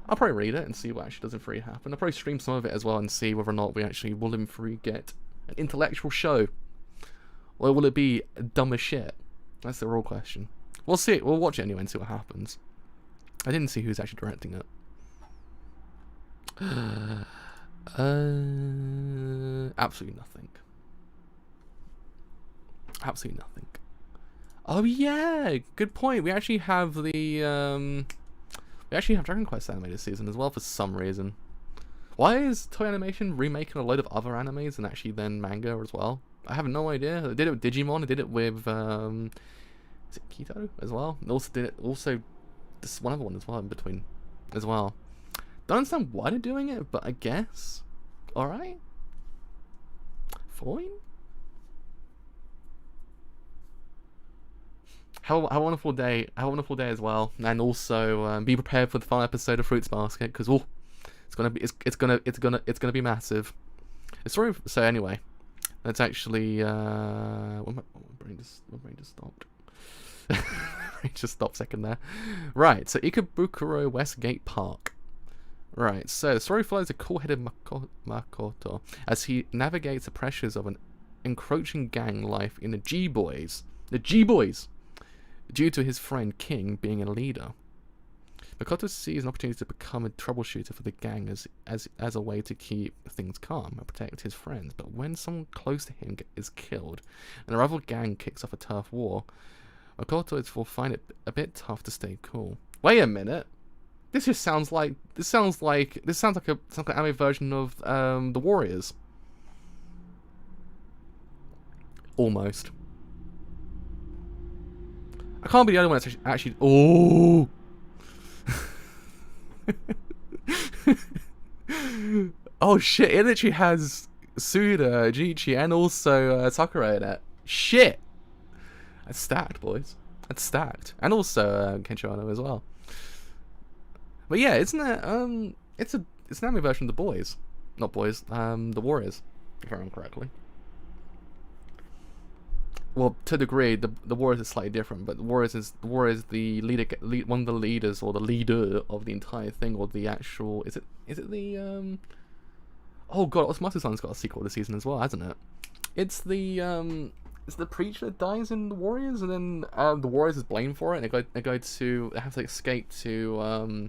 Speaker 1: I'll probably read it and see what actually does in free happen. I'll probably stream some of it as well and see whether or not we actually will in free get an intellectual show. Or will it be dumb as shit? That's the real question. We'll see it. We'll watch it anyway and see what happens. I didn't see who's actually directing it. Absolutely nothing. Absolutely nothing. Oh yeah, good point. We actually have the Dragon Quest anime this season as well for some reason. Why is Toei Animation remaking a load of other animes and actually then manga as well? I have no idea. They did it with Digimon. They did it with is it Kito as well? They also did it. Also, this one other one as well in between, as well. Don't understand why they're doing it, but I guess. All right. Fine. Have a wonderful day. Have a wonderful day as well, and also be prepared for the final episode of Fruits Basket because it's gonna be massive. So anyway, let's actually my brain just stopped. Brain just stopped second there. Right, so Ikebukuro Westgate Park. Right, so the story follows a cool-headed Makoto as he navigates the pressures of an encroaching gang life in the G-Boys. The G-Boys! Due to his friend King being a leader. Makoto sees an opportunity to become a troubleshooter for the gang as a way to keep things calm and protect his friends. But when someone close to him is killed and a rival gang kicks off a tough war, Makoto will find it a bit tough to stay cool. Wait a minute. This sounds like some kind of anime version of The Warriors. Almost. I can't be the only one that's actually. Oh. Oh shit! It literally has Suda, Jichi, and also Sakurai in it. Shit. That's stacked, boys. That's stacked, and also Kenshiro Ano as well. But yeah, isn't it? It's an anime version of The Boys, not Boys. The Warriors, if I remember correctly. Well, to a degree, the Warriors is slightly different, but the Warriors is the one of the leaders or the leader of the entire thing, or the actual. Is it the Oh god, Osmatsu-san's got a sequel this season as well, hasn't it? It's the preacher that dies in the Warriors, and then the Warriors is blamed for it, and they have to escape to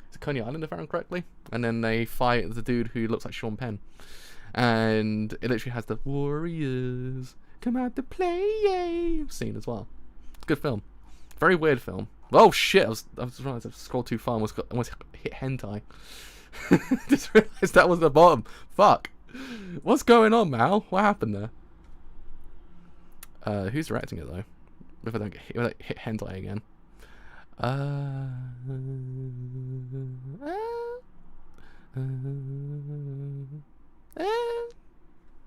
Speaker 1: is it Coney Island if I remember correctly, and then they fight the dude who looks like Sean Penn, and it literally has the Warriors come out to play scene as well. It's a good film, very weird film. Oh shit! I was trying to scroll too far, almost hit hentai. Just realised that was the bottom. Fuck. What's going on, Mal? What happened there? Who's directing it though? If I don't hit hentai again.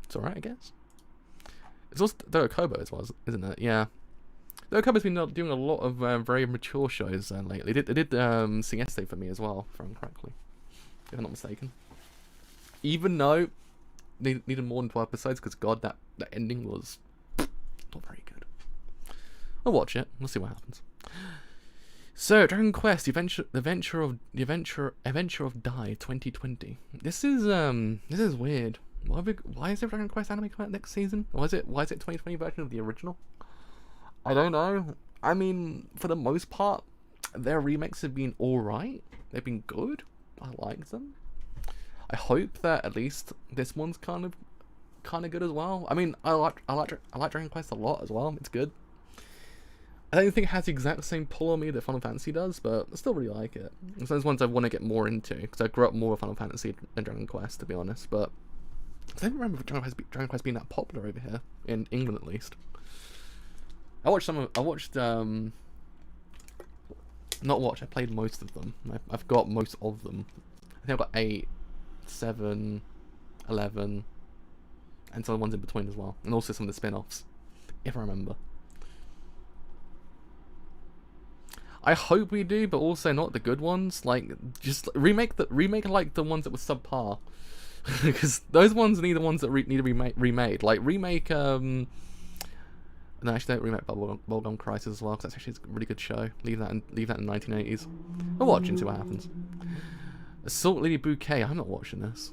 Speaker 1: It's alright, I guess. It's also Kobo as well, isn't it? Yeah. Kobo's been doing a lot of very mature shows lately. They did Sing Essay for me as well, if I'm correctly, if I'm not mistaken. Even though needed more than 12 episodes because God, that ending was not very good. I'll watch it. We'll see what happens. So, Dragon Quest: The Adventure of Dai 2020. This is weird. Why is there a Dragon Quest anime coming out next season? Why is it 2020 version of the original? I don't know. I mean, for the most part, their remakes have been alright. They've been good. I like them. I hope that at least this one's kind of good as well. I mean, I like Dragon Quest a lot as well. It's good. I don't think it has the exact same pull on me that Final Fantasy does, but I still really like it. It's those ones I want to get more into, because I grew up more with Final Fantasy than Dragon Quest, to be honest. But I don't remember Dragon Quest being that popular over here in England, at least. I played most of them. I've got most of them. I think I've got 8, 7, 11, and some ones in between as well, and also some of the spin-offs, if I remember. I hope we do, but also not the good ones. Like, just remake like the ones that were subpar, because those ones need the ones that need to be remade. Like remake. No, actually, don't remake Bubblegum Crisis as well, because that's actually a really good show. Leave that in the 1980s. I'll watch and see what happens. Assault Lady Bouquet. I'm not watching this.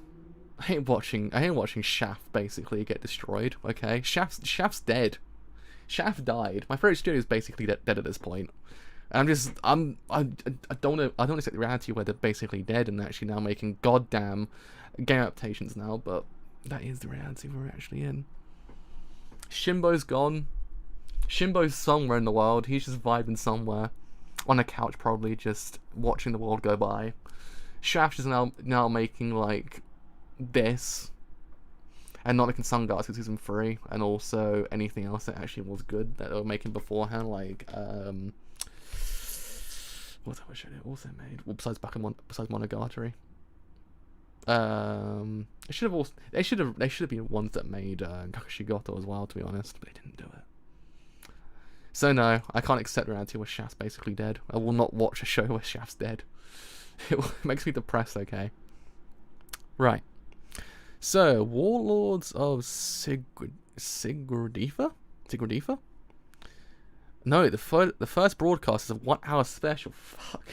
Speaker 1: I ain't watching Shaft basically get destroyed. Okay, Shaft's dead. Shaft died. My favorite studio is basically dead at this point. I don't accept the reality where they're basically dead and they're actually now making goddamn game adaptations now, but that is the reality we're actually in. Shimbo's gone. Shimbo's somewhere in the world. He's just vibing somewhere on a couch, probably just watching the world go by. Shaft is now making like this, and not making Sungars because season 3, and also anything else that actually was good that they were making beforehand, like what other show they also made? Well, besides Monogatari. They should have been ones that made Gakushigoto as well, to be honest, but they didn't do it. So no, I can't accept the reality where Shaft's basically dead. I will not watch a show where Shaft's dead. It makes me depressed. Okay. Right. So, Warlords of Sigurdifa? No, the first broadcast is a 1 hour special. Fuck.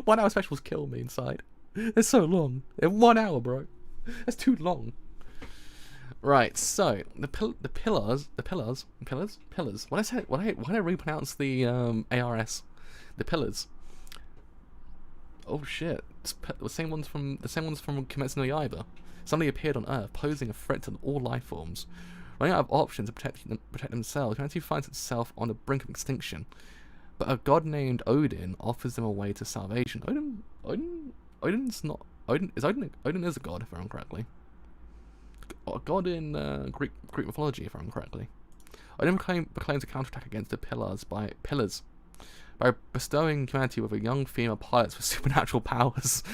Speaker 1: 1 hour specials kill me inside. They're so long. They're 1 hour, bro. That's too long. Right, so the pillars. Why did I repronounce the ARS? The pillars. Oh shit! The same ones from Kimetsu no Yaiba. Suddenly appeared on Earth, posing a threat to all life forms. Running out of options to protect themselves, humanity finds itself on the brink of extinction. But a god named Odin offers them a way to salvation. Odin is a god, if I remember correctly. A god in Greek mythology, if I remember correctly. Odin proclaims a counterattack against the pillars by bestowing humanity with a young female pilots with supernatural powers.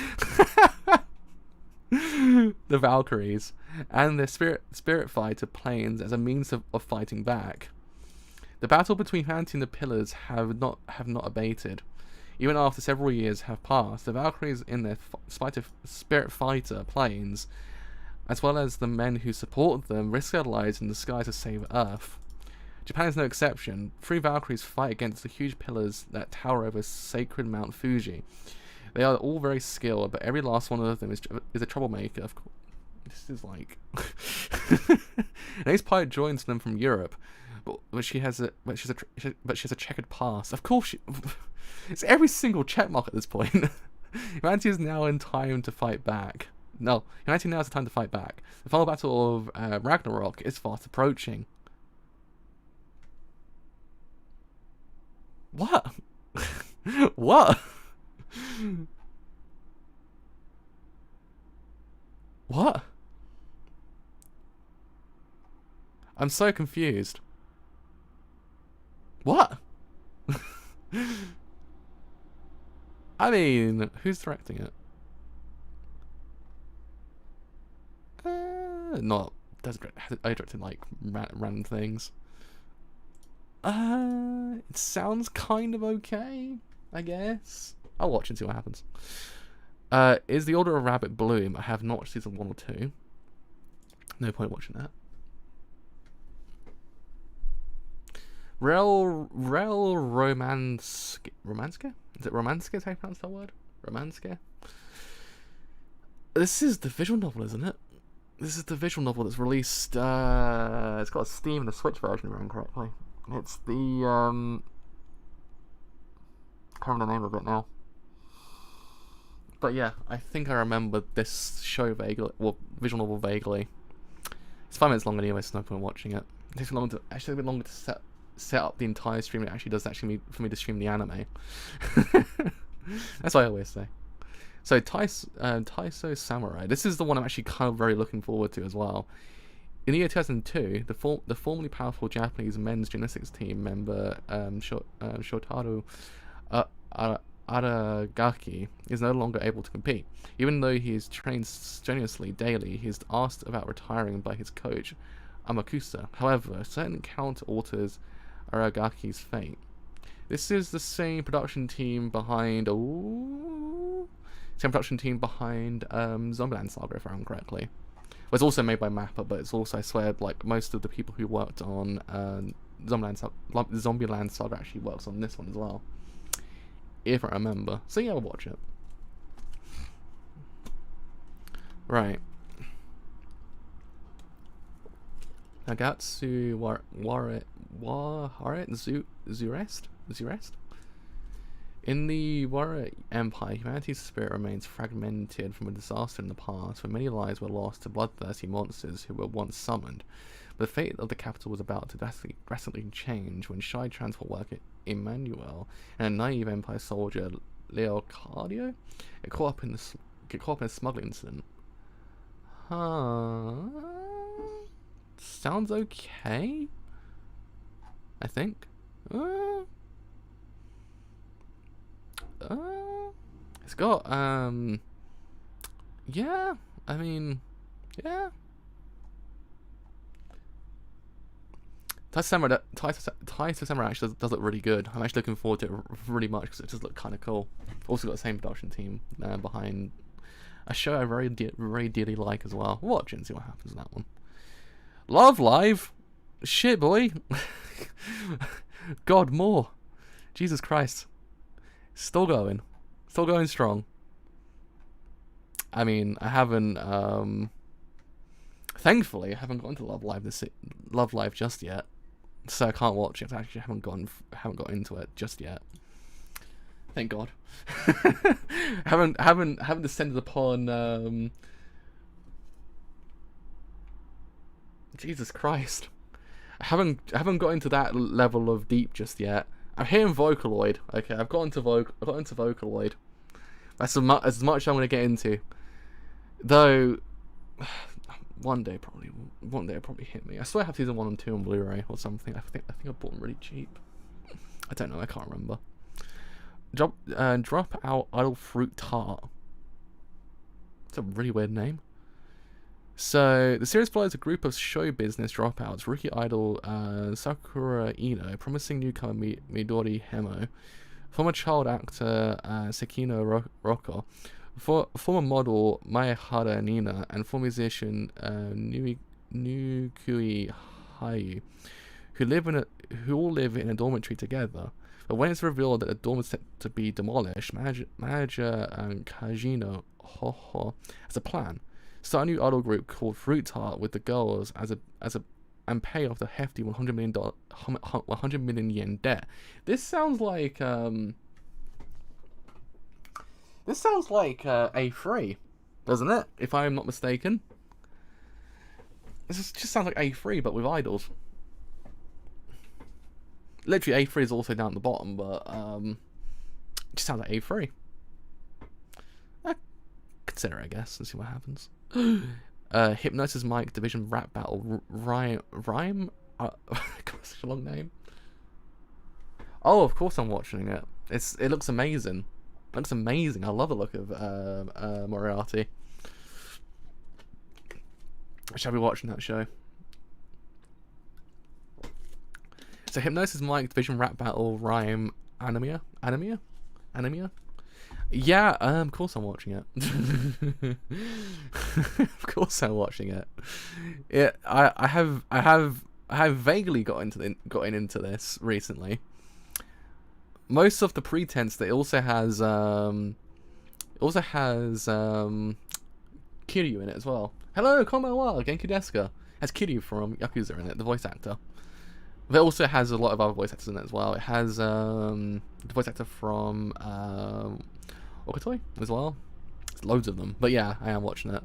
Speaker 1: The Valkyries, and their spirit fighter planes as a means of fighting back. The battle between humanity and the pillars have not abated. Even after several years have passed, the Valkyries in their spirit fighter planes, as well as the men who support them, risk their lives in the skies to save Earth. Japan is no exception. 3 Valkyries fight against the huge pillars that tower over sacred Mount Fuji. They are all very skilled, but every last one of them is a troublemaker. Of course, this is like. An ace pilot joins them from Europe, but she has a checkered past. Of course, it's every single checkmark at this point. Humanity is now in time to fight back. No, humanity now is the time to fight back. The final battle of Ragnarok is fast approaching. What? What? What? I'm so confused. What? I mean, who's directing it? I directed like random things. It sounds kind of okay, I guess. I'll watch and see what happens. Is The Order of Rabbit Bloom? I have not watched season 1 or 2. No point watching that. Rel Romanske? Is it Romanske? Is how you pronounce that word? Romanske? This is the visual novel, isn't it? This is the visual novel that's released. It's got a Steam and a Switch version, if I remember correctly. It's the can't remember the name of it now. But yeah, I think I remember this show vaguely, well, visual novel vaguely. It's 5 minutes long anyway, so no point watching it. It takes a bit longer to set up the entire stream. It actually does for me to stream the anime. That's what I always say. So Taiso Samurai. This is the one I'm actually kind of very looking forward to as well. In the year 2002, the formerly powerful Japanese men's gymnastics team member Shotaro Aragaki is no longer able to compete. Even though he is trained strenuously daily, he is asked about retiring by his coach, Amakusa. However, a certain encounter alters Aragaki's fate. This is the same production team behind Zombieland Saga, if I remember correctly. Well, it's also made by Mappa, but it's also, I swear, like most of the people who worked on Zombieland Saga actually works on this one as well, if I remember. So yeah, I'll watch it. Right. Nagatsu Zurest? In the Warrior Empire, humanity's spirit remains fragmented from a disaster in the past, where many lives were lost to bloodthirsty monsters who were once summoned. But the fate of the capital was about to drastically change when shy transport worker Emmanuel and a naive Empire soldier Leocardio get caught up in a smuggling incident. Sounds okay, I think. It's got yeah, I mean, yeah. Taiso Samurai actually does look really good. I'm actually looking forward to it really much because it does look kind of cool. Also got the same production team behind a show I very dearly like as well. Watch it and see what happens in that one. Love Live, shit boy. God, more. Jesus Christ. Still going strong. I mean, I haven't thankfully I haven't gotten to Love Live just yet, so I can't watch it. I actually haven't got into it just yet. Thank God. haven't descended upon Jesus Christ. I haven't got into that level of deep just yet. I'm hearing Vocaloid. Okay, I've got into Vocaloid. That's as much I'm gonna get into. Though one day it'll probably hit me. I swear I have season 1 and 2 on Blu-ray or something. I think I bought them really cheap. I don't know. I can't remember. Drop out Idle Fruit Tart. It's a really weird name. So, the series follows a group of show business dropouts, rookie idol Sakura Ino, promising newcomer Midori Hemo, former child actor Sekino Rocco, former model Mayahara Nina, and former musician Nukui Hayu, who all live in a dormitory together. But when it's revealed that the dorm is set to be demolished, manager Kajino Hoho has a plan. Start a new idol group called Fruit Tart with the girls and pay off the hefty 100 million yen debt. This sounds like A3, doesn't it? If I'm not mistaken. This just sounds like A3 but with idols. Literally A3 is also down at the bottom, but it just sounds like A3. Consider it, I guess, and see what happens. Hypnosis Mike Division Rap Battle Rhyme such a long name. Oh, of course I'm watching it. It looks amazing. It looks amazing. I love the look of Moriarty. I shall be watching that show. So Hypnosis Mike Division Rap Battle Rhyme Anemia. Yeah, of course I'm watching it. Of course I'm watching it. I have vaguely gotten into this recently. Most of the pretense that it also has Kiryu in it as well. Hello, konbanwa, Genki desu ka? Has Kiryu from Yakuza in it, the voice actor. But it also has a lot of other voice actors in it as well. It has the voice actor from Okatoi as well. There's loads of them. But yeah, I am watching it.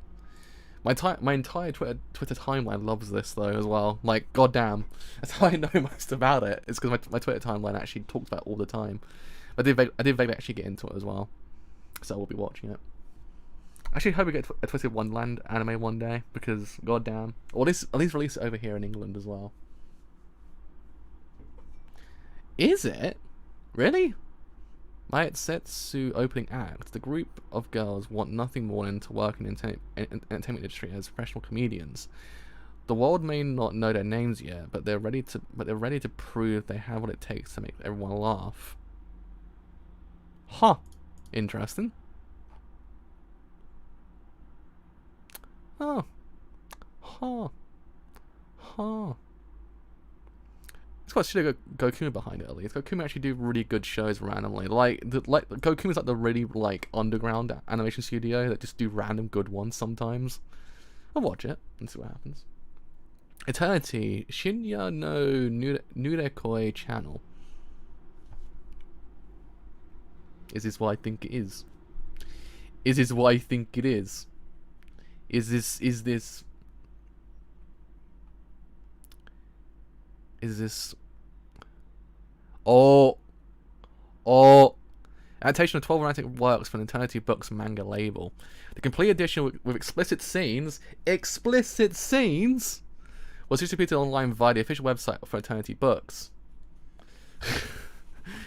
Speaker 1: My entire Twitter timeline loves this though as well. Like, goddamn, that's how I know most about it. It's because my Twitter timeline actually talks about it all the time. I did vaguely actually get into it as well, so we'll be watching it. Actually, hope we get a Twisted Wonderland anime one day because goddamn, or at least release it over here in England as well. Is it really? Maisetsu opening act. The group of girls want nothing more than to work in the entertainment industry as professional comedians. The world may not know their names yet, but they're ready to prove they have what it takes to make everyone laugh. Huh. Interesting. Huh. Huh. Huh. It's got Studio Gokuma behind it at least. Gokuma actually do really good shows randomly. Like Gokuma's like the really underground animation studio that just do random good ones sometimes. I'll watch it and see what happens. Eternity Shinya no Nurekoi channel. Is this what I think it is? Is this what I think it is? Is this Oh adaptation of 12 romantic works from the Eternity Books manga label. The complete edition with explicit scenes was distributed online via the official website for Eternity Books.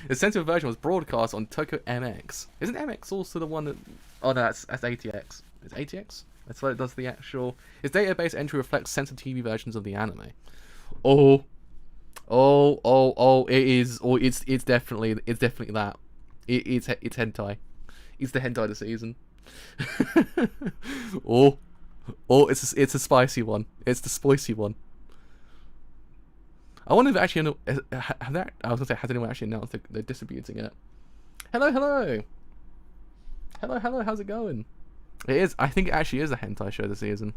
Speaker 1: The censored version was broadcast on Tokyo MX. Isn't MX also the one that... Oh no, that's ATX. It's ATX? That's what it does the actual... Its database entry reflects censored TV versions of the anime. It is. Oh, it's definitely that. It's hentai. It's the hentai of the season. It's a spicy one. It's the spicy one. I wonder if actually has anyone actually announced they're distributing it? Hello. How's it going? It is. I think it actually is a hentai show this season.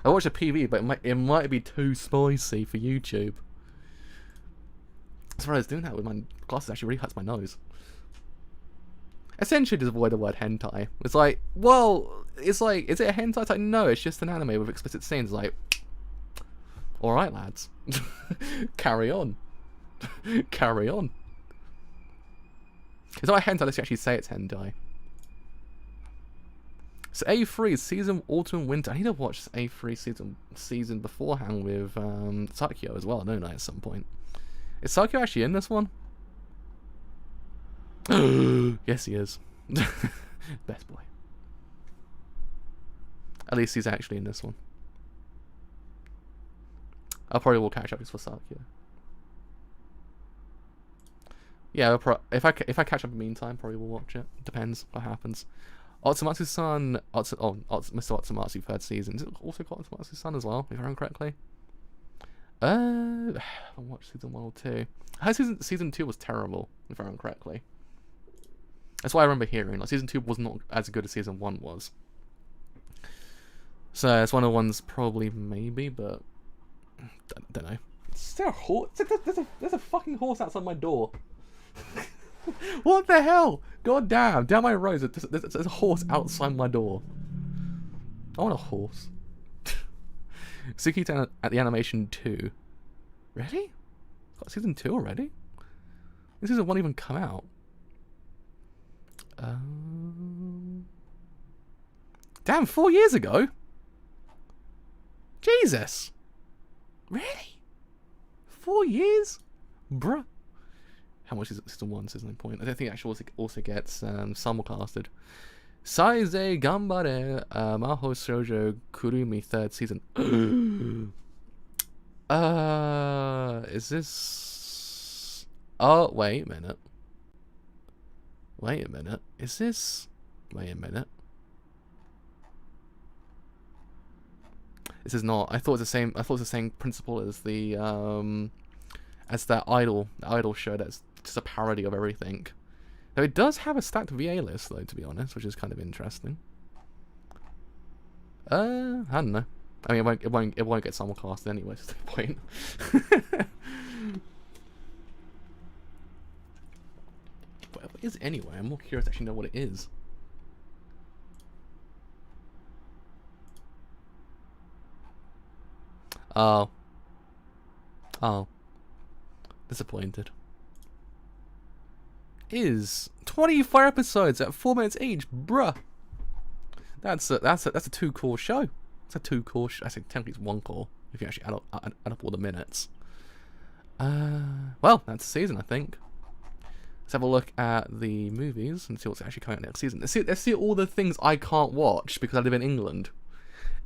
Speaker 1: I watched a PV, but it might be too spicy for YouTube. That's why I was doing that with my glasses. Actually, really hurts my nose. Essentially, just avoid the word hentai. It's like, well, is it a hentai? It's like, no, it's just an anime with explicit scenes. Like, all right, lads, carry on. Carry on. It's not a hentai unless you actually say it's hentai. So A3 season autumn winter. I need to watch A3 season beforehand with Sakyo as well, don't I? At some point. Is Sakyo actually in this one? Yes, he is. Best boy. At least he's actually in this one. I probably will catch up for Sakyo. Yeah, if I catch up in the meantime, probably will watch it. Depends what happens. Otsumatsu-san, Mr. Otsumatsu third season. Is it also called Otsumatsu-san as well, if I remember correctly? I watched season 1 or 2. I heard season 2 was terrible, if I remember correctly. That's what I remember hearing. Like, season 2 was not as good as season 1 was. So it's one of the ones probably maybe, but don't know. Is there a horse? There's a fucking horse outside my door. What the hell? God damn! Down my road, there's a horse outside my door. I want a horse. Suki at the animation 2. Really? Got season 2 already? This season 1 even come out? Damn, 4 years ago? Jesus! Really? 4 years? Bruh. How much is it? Season 1, season 9 point? I don't think it actually also gets simulcasted. Saize Gambare Maho Shoujo Kurumi third season. Is this... Oh, wait a minute. Wait a minute. Is this... Wait a minute. This is not. I thought it was the same. I thought it was the same principle as the as that Idol show. That's just a parody of everything. Though it does have a stacked VA list, though, to be honest, which is kind of interesting. I don't know. I mean, it won't get simulcast anyway. That's the point. What is it anyway? I'm more curious to actually know what it is. Oh. Disappointed. Is 24 episodes at 4 minutes each, bruh. That's a 2 core show. It's a 2 core show. I think technically it's 1 core if you actually add up all the minutes. Well, that's the season, I think. Let's have a look at the movies and see what's actually coming out next season. Let's see all the things I can't watch because I live in England.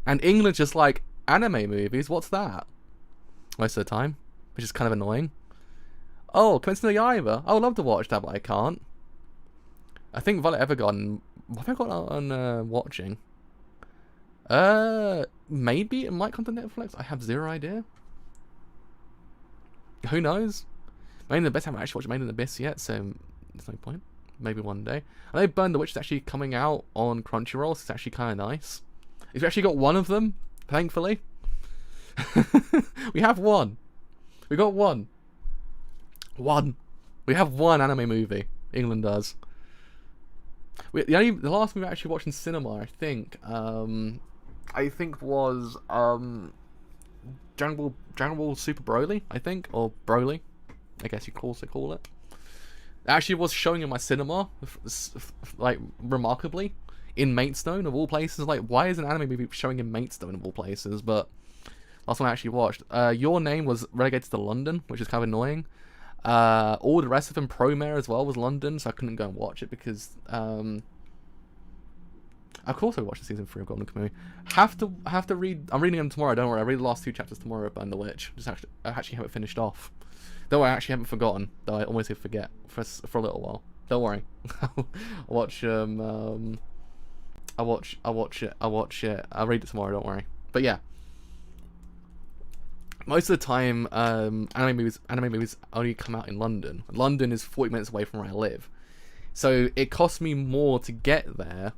Speaker 1: And England's just like, anime movies, what's that? Most of the time, which is kind of annoying. Oh, Kimetsu no Yaiba. I would love to watch that, but I can't. I think Violet Evergarden. What have I got on watching? Maybe it might come to Netflix. I have zero idea. Who knows? Made in the Abyss. I haven't actually watched Made in the Abyss yet, so there's no point. Maybe one day. I know Burn the Witch is actually coming out on Crunchyroll, so it's actually kind of nice. If we actually got one of them, thankfully. We have one. We got one. We have one anime movie. England does. The last movie I actually watched in cinema, I think was Dragon Ball Super Broly, I think, or Broly, I guess you also call it. It actually was showing in my cinema, like remarkably, in Maidstone of all places. Like, why is an anime movie showing in Maidstone of all places? But last one I actually watched. Your Name was relegated to London, which is kind of annoying. All the rest of them, Promare as well, was London, so I couldn't go and watch it because of course I watched the season 3 of Golden Kamuy. Have to read. I'm reading them tomorrow. Don't worry. I read the last 2 chapters tomorrow of Burn the Witch. I actually haven't finished off. Though I actually haven't forgotten. Though I always forget for a little while. Don't worry. I'll watch it. I'll read it tomorrow. Don't worry. But yeah. Most of the time, anime movies only come out in London. London is 40 minutes away from where I live, so it costs me more to get there.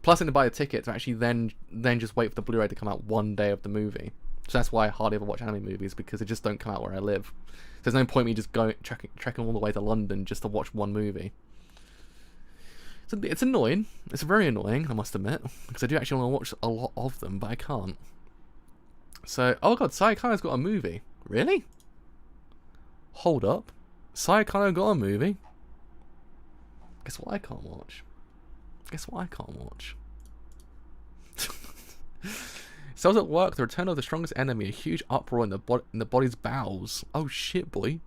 Speaker 1: Plus, I have to buy a ticket to actually then just wait for the Blu-ray to come out one day of the movie. So that's why I hardly ever watch anime movies, because they just don't come out where I live. So there's no point in me just trekking all the way to London just to watch one movie. So it's annoying. It's very annoying, I must admit, because I do actually want to watch a lot of them, but I can't. So, oh god, Sayakano's got a movie. Really? Hold up. Sayakano got a movie? Guess what I can't watch? Cells at Work, The Return of the Strongest Enemy, a huge uproar in the body's bowels. Oh shit, boy.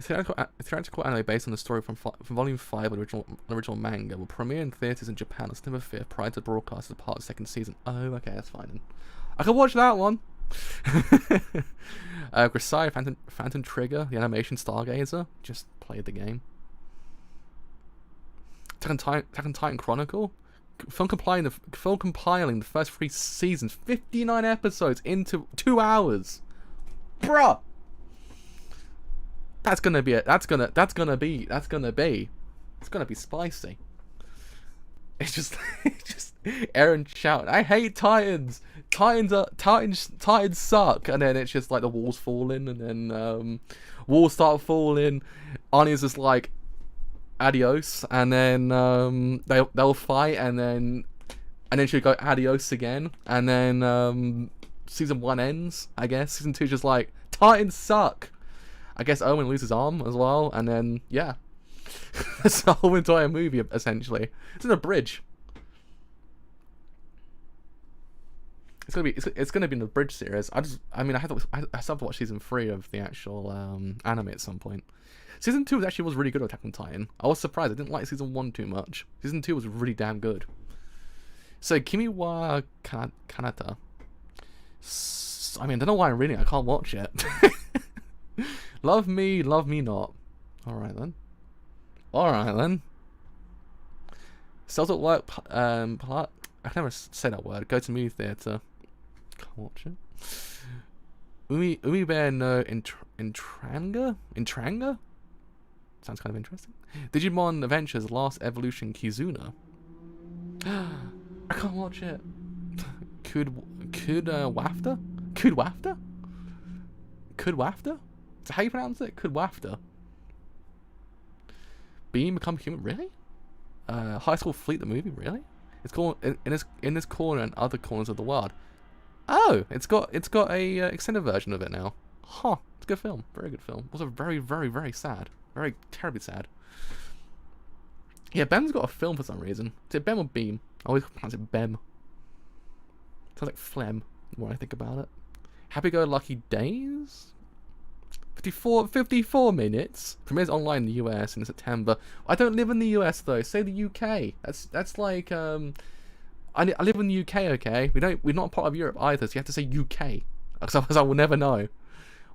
Speaker 1: A theatrical anime based on the story from Volume 5 of the original manga will premiere in theatres in Japan on September 5th prior to broadcast as part of the 2nd season. Oh, okay, that's fine then. I can watch that one. Grisai Phantom Trigger, the animation Stargazer. Just played the game. Attack on Titan Chronicle. Film compiling the first 3 seasons, 59 episodes into 2 hours. Bruh! It's gonna be spicy. It's just Aaron shouting, I hate Titans. Titans suck. And then it's just like the walls falling, and then walls start falling. Anya's just like, adios, and then they'll fight, and then she'll go adios again, and then season 1 ends. I guess season 2 is just like, Titans suck. I guess Owen loses his arm as well, and then yeah, that's the whole entire movie essentially. It's in a bridge. It's gonna be in the bridge series. I still have to watch season 3 of the actual anime at some point. Season 2 actually was really good with Attack on Titan. I was surprised. I didn't like season 1 too much. Season 2 was really damn good. So Kimi wa Kanata. I don't know why I'm reading it. I can't watch it. Love me not. Alright then. Alright then. Cells at work, I can never say that word. Go to movie theatre. Can't watch it. Umi Bear no Intranga? Intranga? Sounds kind of interesting. Digimon Adventures Last Evolution Kizuna. I can't watch it. Wafter? Wafter? Wafter? So how you pronounce it? Wafter. Beam Become Human? Really? High School Fleet the movie? Really? It's called in this corner and other corners of the world. Oh, it's got a extended version of it now. Huh. It's a good film. Very good film. Also very, very, very sad. Very terribly sad. Yeah, Bem's got a film for some reason. Is it Bem or Beam? I always pronounce it Bem. Sounds like phlegm when I think about it. Happy Go Lucky Days? 54 minutes. Premieres online in the US in September. I don't live in the US though. Say the UK. That's like I live in the UK. Okay, we're not part of Europe either. So you have to say UK. Otherwise I will never know.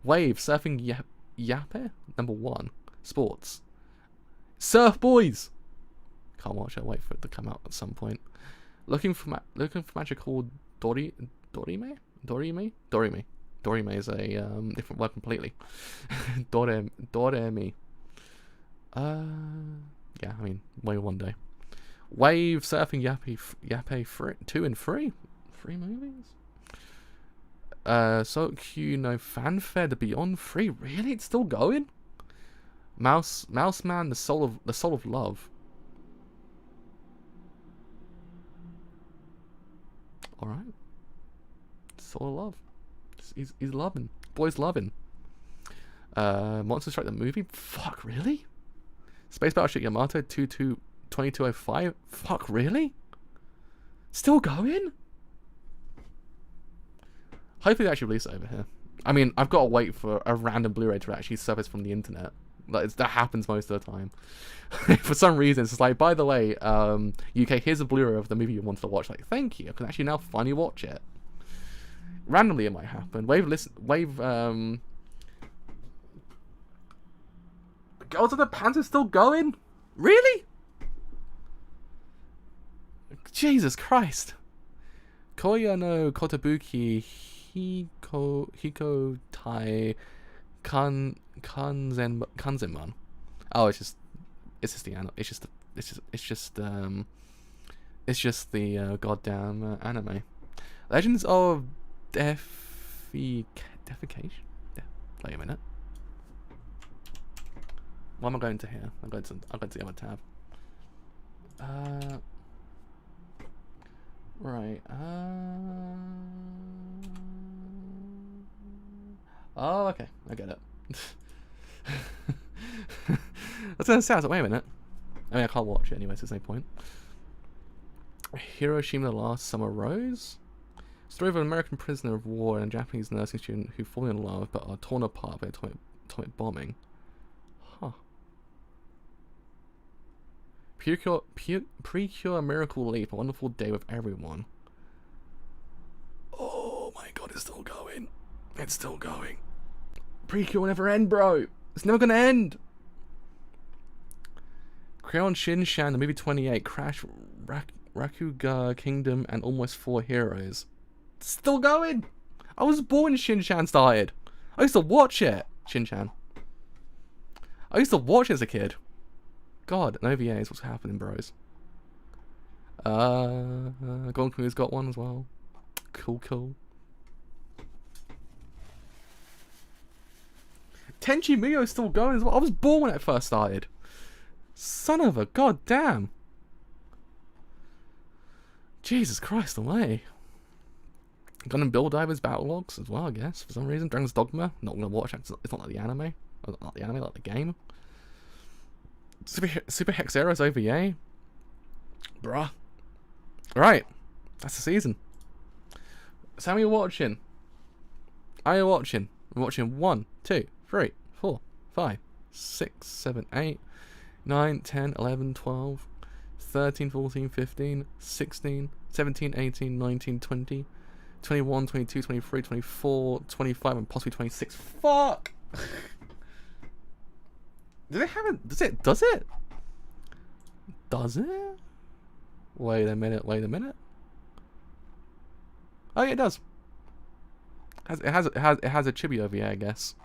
Speaker 1: Wave surfing yappe #1 sports. Surf Boys. Can't watch it. Wait for it to come out at some point. Looking for magical Dorime. Dorime is a different word completely. Doremi. Yeah, I mean, maybe one day. Wave surfing yappe free 2 and 3 movies. So Q no fanfare the Beyond 3. Really, it's still going. Mouse Man the soul of love. All right. Soul of love. He's loving. Boy's loving. Monster Strike the movie? Fuck, really? Space Battleship Yamato 2205? Fuck, really? Still going? Hopefully they actually release it over here. I mean, I've got to wait for a random Blu-ray to actually surface from the internet. That happens most of the time. For some reason, it's just like, by the way, UK, here's a Blu-ray of the movie you wanted to watch. Like, thank you. I can actually now finally watch it. Randomly, it might happen. Girls of the Pants is still going? Really? Jesus Christ. Koya no Kotobuki Hiko Tai Kanzenman. Oh, it's just the goddamn anime. Legends of Defecation. Yeah. Wait a minute. What am I going to here? I'm going to the other tab. Right. Oh, okay. I get it. I was gonna say, I was like, wait a minute. I mean, I can't watch it anyway, so there's no point. Hiroshima the Last Summer Rose? Story of an American prisoner of war and a Japanese nursing student who fall in love but are torn apart by atomic bombing. Huh. Precure Miracle Leap, a wonderful day with everyone. Oh my god, it's still going. It's still going. Precure will never end, bro. It's never gonna end. Crayon Shin-Chan, the movie 28, Crash, Rakuga Kingdom, and Almost 4 Heroes. It's still going. I was born when Shin-Chan started. I used to watch it. Shin-Chan. I used to watch it as a kid. God, an OVA is what's happening, bros. Golden Kamui's got one as well. Cool. Tenchi Muyo's still going as well. I was born when it first started. Son of a goddamn. Jesus Christ, away. Gun and Bill Divers Battle Logs as well, I guess, for some reason. Dragon's Dogma, not gonna watch. It's not like the anime. Not the anime, like the game. Super Hex Heroes OVA. Bruh. Right. That's the season. So how are you watching? Are you watching? I'm watching 1, 2, 3, 4, 5, 6, 7, 8, 9, 10, 11, 12, 13, 14, 15, 16, 17, 18, 19, 20, 21, 22, 23, 24, 25, and possibly 26. Fuck! Do they have it? Does it? Does it? Wait a minute. Oh yeah, it does. It has a chibi over here, I guess.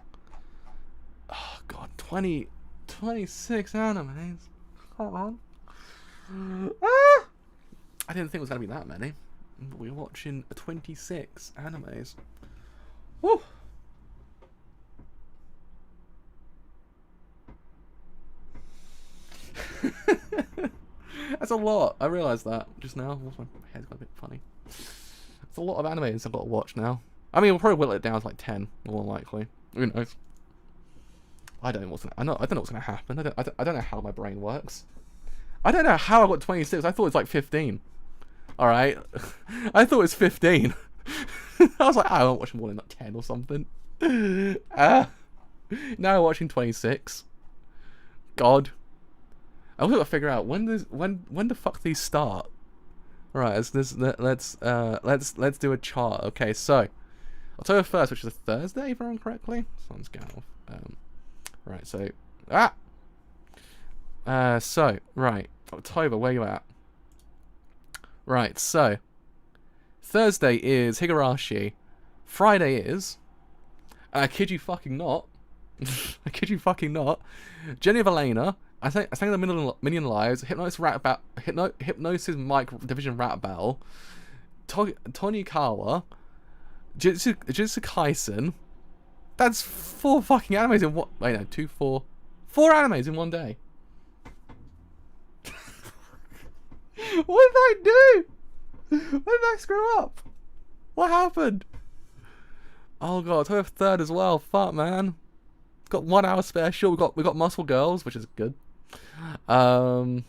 Speaker 1: Oh god, 26 animes. Come on. Ah! I didn't think it was gonna be that many. But we're watching 26 animes. Woo! That's a lot. I realised that just now. My head's got a bit funny. It's a lot of animes I've got to watch now. I mean, we'll probably whittle it down to like 10, more likely. Who knows? I don't know what's gonna happen. I don't know how my brain works. I don't know how I got 26. I thought it was like 15. All right, I thought it was 15. I was like, I won't watch more than like 10 or something. Now I'm watching 26. God. I've got to figure out when the fuck these start. All right, let's do a chart. Okay, so October 1st, which is a Thursday, if I remember correctly. Sun's going off. Right, so right, October, where you at? Right, so Thursday is Higurashi. Friday is I kid you fucking not. I kid you fucking not. Jenny of Elena. I sang the Million Lives. Hypnosis Mike Division Rap Battle. Tonikawa. Jujutsu Kaisen. That's 4 fucking animes in one. Wait, no, 2, 4. 4 animes in one day. What did I do? What did I screw up? What happened? Oh god, October 3rd as well. Fuck, man. Got 1 hour special. We got Muscle Girls, which is good. Oh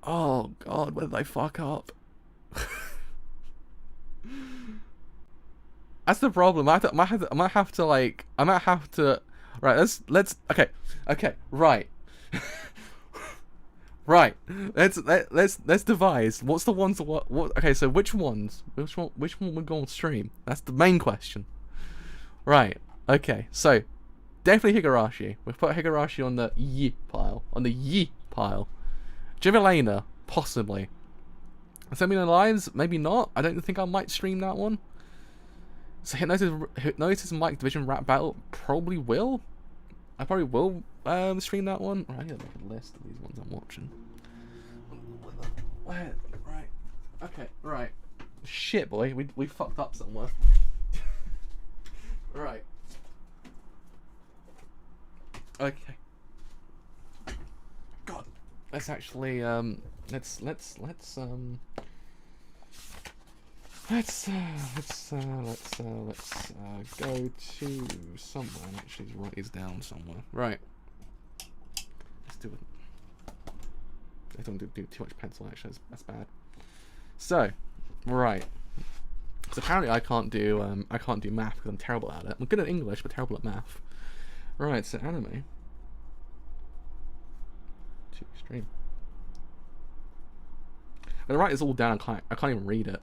Speaker 1: god, what did I fuck up? That's the problem. I might have to. Right. Okay. Right. Right. Let's devise. What's the ones? What? Okay. So which ones? Which one would go on stream? That's the main question. Right. Okay. So definitely Higurashi. We've put Higurashi on the yi pile. Jivelena, possibly. Million Lives, maybe not. I don't think I might stream that one. So Hypnosis Mike Division Rap Battle, probably will. I probably will stream that one. Right, I need to make a list of these ones I'm watching. Right. Okay, right. Shit, boy, we fucked up somewhere. Right. Okay. God, let's actually let's go to somewhere and actually write these down somewhere. Right. Let's do it. I don't do too much pencil actually. That's bad. So, right. So apparently I can't do math because I'm terrible at it. I'm good at English but terrible at math. Right. So anime. To stream. I write this all down. I can't even read it.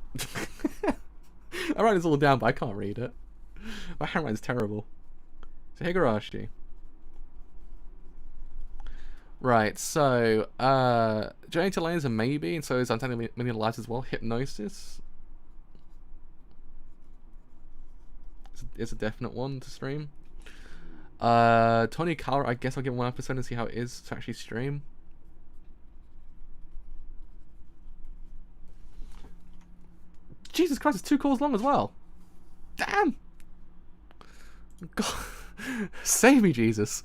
Speaker 1: I write this all down, but I can't read it. My handwriting's terrible. So Higurashi. Right. So Journey to Lane is a maybe, and so is Untitled Million Lives as well. Hypnosis. It's a definite one to stream. Tony Kawa, I guess I'll give 1 episode and see how it is to actually stream. Jesus Christ, it's 2 calls long as well. Damn! God. Save me, Jesus.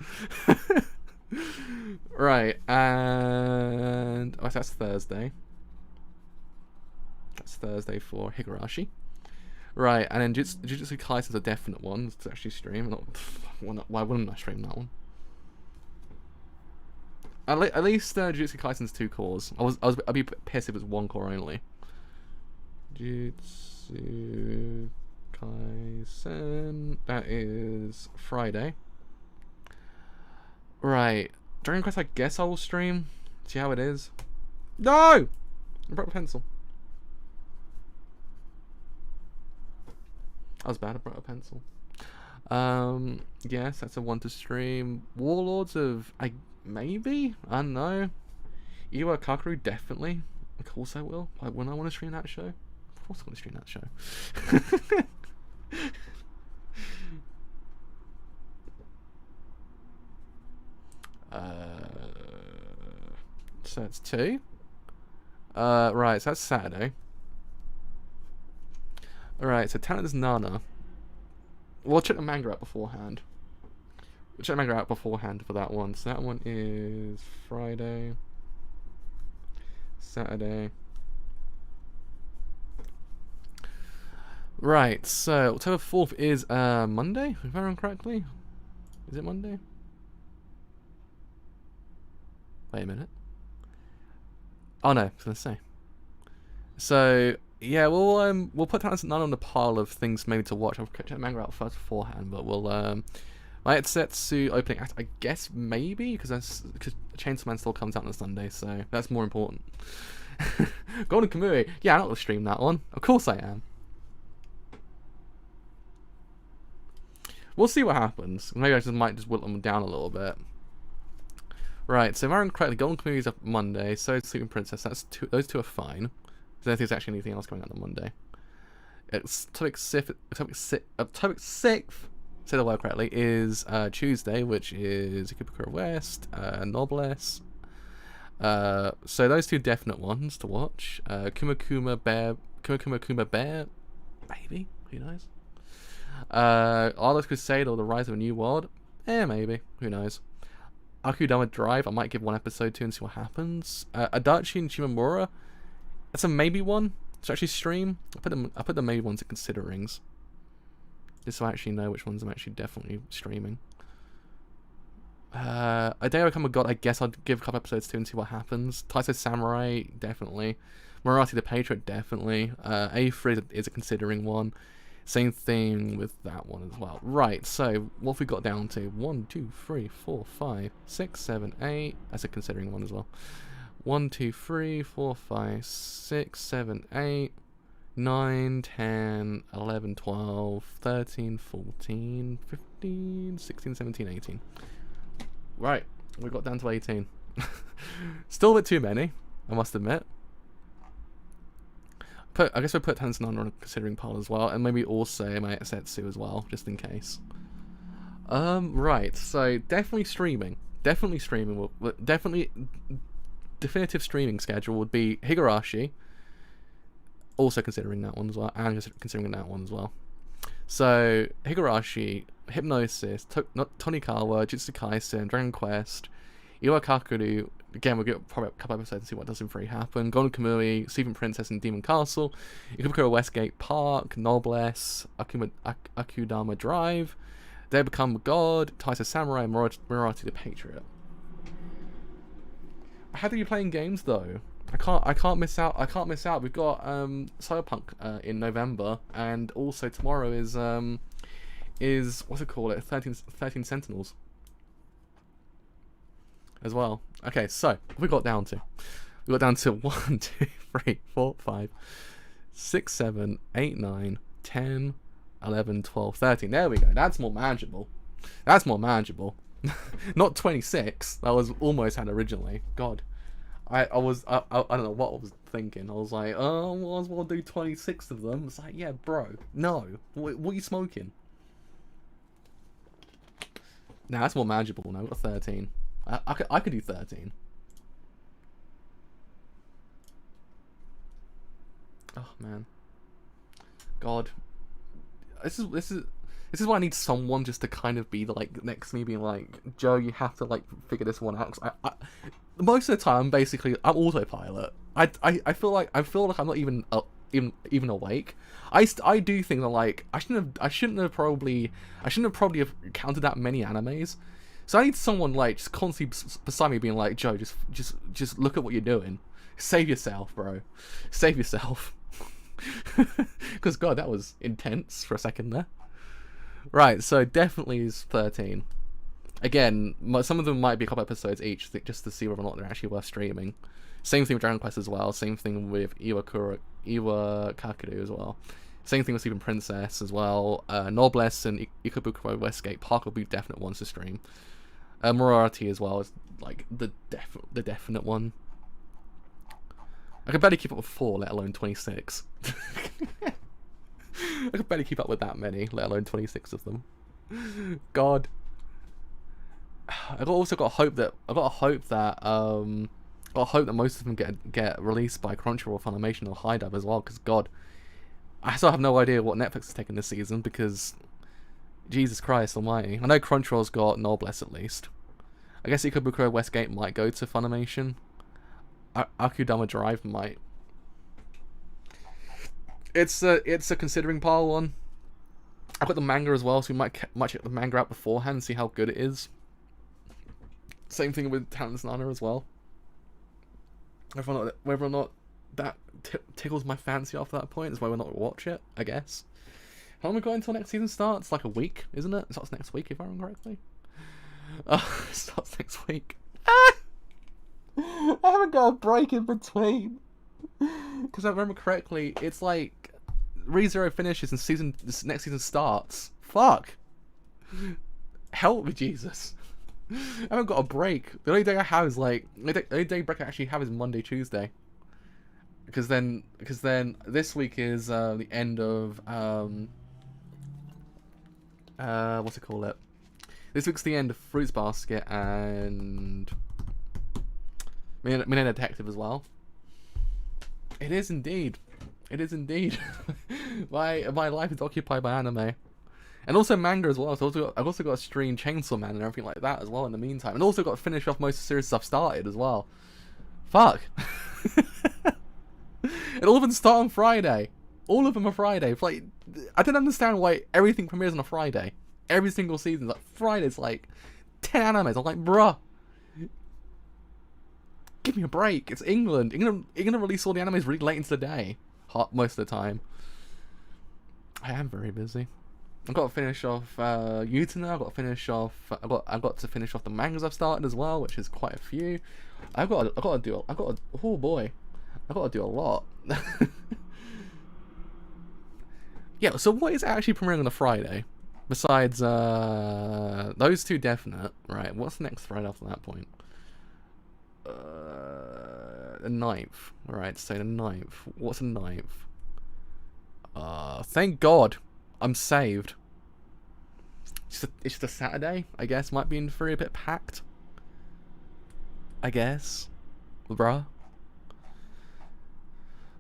Speaker 1: Right, and oh, that's Thursday. That's Thursday for Higurashi. Right, and then Jujutsu Kaisen is a definite one to actually stream. Why wouldn't I stream that one? At least Jujutsu Kaisen's 2 cores. I'd be pissed if it was 1 core only. Jujutsu Kaisen. That is Friday. Right. Dragon Quest, I guess I will stream. See how it is. No! I broke a pencil. That was bad, I broke a pencil. Yes, that's a one to stream. Warlords of... maybe? I don't know. Iwa Kakeru, definitely. Of course I will. Why wouldn't I want to stream that show? Of course I want to stream that show. So that's 2. Right, so that's Saturday. Alright, so Talent Nana. We'll check the manga out beforehand. We'll check the manga out beforehand for that one. So that one is Friday. Saturday. Right, so October 4th is Monday, if I remember correctly. Is it Monday? Wait a minute. Oh no, I was gonna say. So yeah, we'll put Talent Nana on the pile of things maybe to watch. I'll check the manga out first beforehand, but we'll Maietsetsu opening act, I guess maybe because Chainsaw Man still comes out on a Sunday, so that's more important. Golden Kamui, yeah, I'm not gonna stream that one. Of course I am. We'll see what happens. Maybe I might just whittle them down a little bit. Right, so if I remember correctly, Golden Kamui is up Monday, so is Sleeping Princess. Those two are fine. I don't think there's actually anything else coming out on Monday. It's topic 6th, say the word correctly, is Tuesday, which is Ikebukuro West, Noblesse. So those two definite ones to watch. Kuma Kuma Bear, maybe, who knows? Arlos Crusade or The Rise of a New World, maybe, who knows? Akudama Drive, I might give one episode to and see what happens. Adachi and Shimamura, that's a maybe one to actually stream. I put the maybe ones in considerings, just so I actually know which ones I'm actually definitely streaming. A Day I Become a God, I guess I'll give a couple episodes to and see what happens. Taiso Samurai, definitely. Marathi the Patriot, definitely. A3 is a considering one. Same thing with that one as well. Right, so what have we got down to? 1, 2, 3, 4, 5, 6, 7, 8. That's a considering one as well. 1, 2, 3, 4, 5, 6, 7, 8, 9, 10, 11, 12, 13, 14, 15, 16, 17, 18. Right, we got down to 18. Still a bit too many, I must admit. I guess we'll put Tansen on a considering pile as well, and maybe also Maietsetsu as well, just in case. Right, so definitely streaming. Definitely streaming. Definitive streaming schedule would be Higurashi. Also considering that one as well, and considering that one as well. So, Higurashi, Hypnosis, Tonikawa, Jujutsu Kaisen, Dragon Quest, Iwa Kakeru. Again, we'll get probably a couple episodes and see what doesn't really happen. Golden Kamui, Sleeping Princess and Demon Castle, Ikebukuro Westgate Park, Noblesse, Akudama Drive, They Become God, Taiso Samurai, Marathi the Patriot. How do you playing games though? I can't miss out. We've got Cyberpunk in November, and also tomorrow is what's it called? 13 Sentinels as well. Okay, so we got down to 1, 2, 3, 4, 5, 6, 7, 8, 9, 10, 11, 12, 13. There we go. That's more manageable. Not 26. That was almost had originally. God, I don't know what I was thinking. I was like, oh, might as well do 26 of them. It's like, yeah, bro, no. What are you smoking? Nah, that's more manageable now. I've got 13. I could do 13. Oh man, God, this is why I need someone just to kind of be like next to me, being like, Joe, you have to like figure this one out. 'Cause most of the time, basically, I'm autopilot. I feel like I'm not even awake. I do things that like I shouldn't have probably counted that many animes. So I need someone like just constantly beside me, being like, Joe, just look at what you're doing. Save yourself, bro. Save yourself. Because God, that was intense for a second there. Right, so definitely is 13. Again, some of them might be a couple episodes each, just to see whether or not they're actually worth streaming. Same thing with Dragon Quest as well. Same thing with Iwa Kakeru as well. Same thing with Sleeping Princess as well. Noblesse and Ikebukuro Westgate Park will be definite ones to stream. Marathi as well is like the definite one. I could barely keep up with 4, let alone 26. I could barely keep up with that many, let alone 26 of them. God. I also got to hope that most of them get released by Crunchyroll, Funimation, or HiDub as well. Because God, I still have no idea what Netflix is taking this season. Because Jesus Christ Almighty, I know Crunchyroll's got Noblesse at least. I guess Ikebukuro Westgate might go to Funimation. Akudama Drive might. It's a considering pile one. I've got the manga as well, so we might check the manga out beforehand and see how good it is. Same thing with Talents Nana as well. Whether or not that tickles my fancy after that point is why we're not going to watch it, I guess. How long we got until next season starts? Like a week, isn't it? It starts next week, if I remember correctly. It starts next week. I haven't got a break in between. Because I remember correctly, it's like ReZero finishes and this next season starts. Fuck. Help me, Jesus. I haven't got a break. The only day I have is the only day break I actually have is Monday, Tuesday. Because then this week is the end of what's it called? This week's the end of Fruits Basket and Midnight Detective as well. It is indeed. It is indeed. My life is occupied by anime. And also manga as well. So I've also got to stream Chainsaw Man and everything like that as well in the meantime. And also got to finish off most of the series I've started as well. Fuck. And all of them start on Friday. All of them are Friday. Like, I don't understand why everything premieres on a Friday. Every single season. Like, Friday's like 10 animes. I'm like, bruh. Give me a break. It's England. You're gonna release all the animes really late into the day. Most of the time. I am very busy. I've got to finish off Utena. I've got to finish off. I've got to finish off the mangas I've started as well, which is quite a few. Oh boy, I've got to do a lot. Yeah. So what is actually premiering on a Friday? Besides those two, definite. Right. What's the next Friday after that point? The 9th. Right. So the 9th. What's the 9th? Thank God. I'm saved. It's just a Saturday, I guess. Might be in for a bit packed. I guess. Bruh.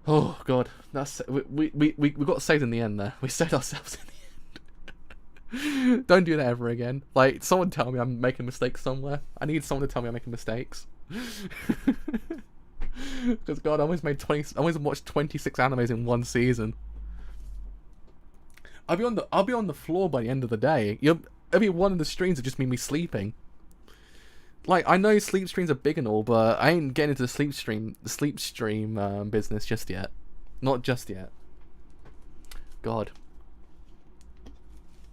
Speaker 1: Oh God. That's we got saved in the end there. We saved ourselves in the end. Don't do that ever again. Like, someone tell me I'm making mistakes somewhere. I need someone to tell me I'm making mistakes. Because God, I almost watched 26 animes in one season. I'll be on the floor by the end of the day. Every one of the streams will just be me sleeping. Like, I know sleep streams are big and all, but I ain't getting into the sleep stream business just yet. Not just yet. God.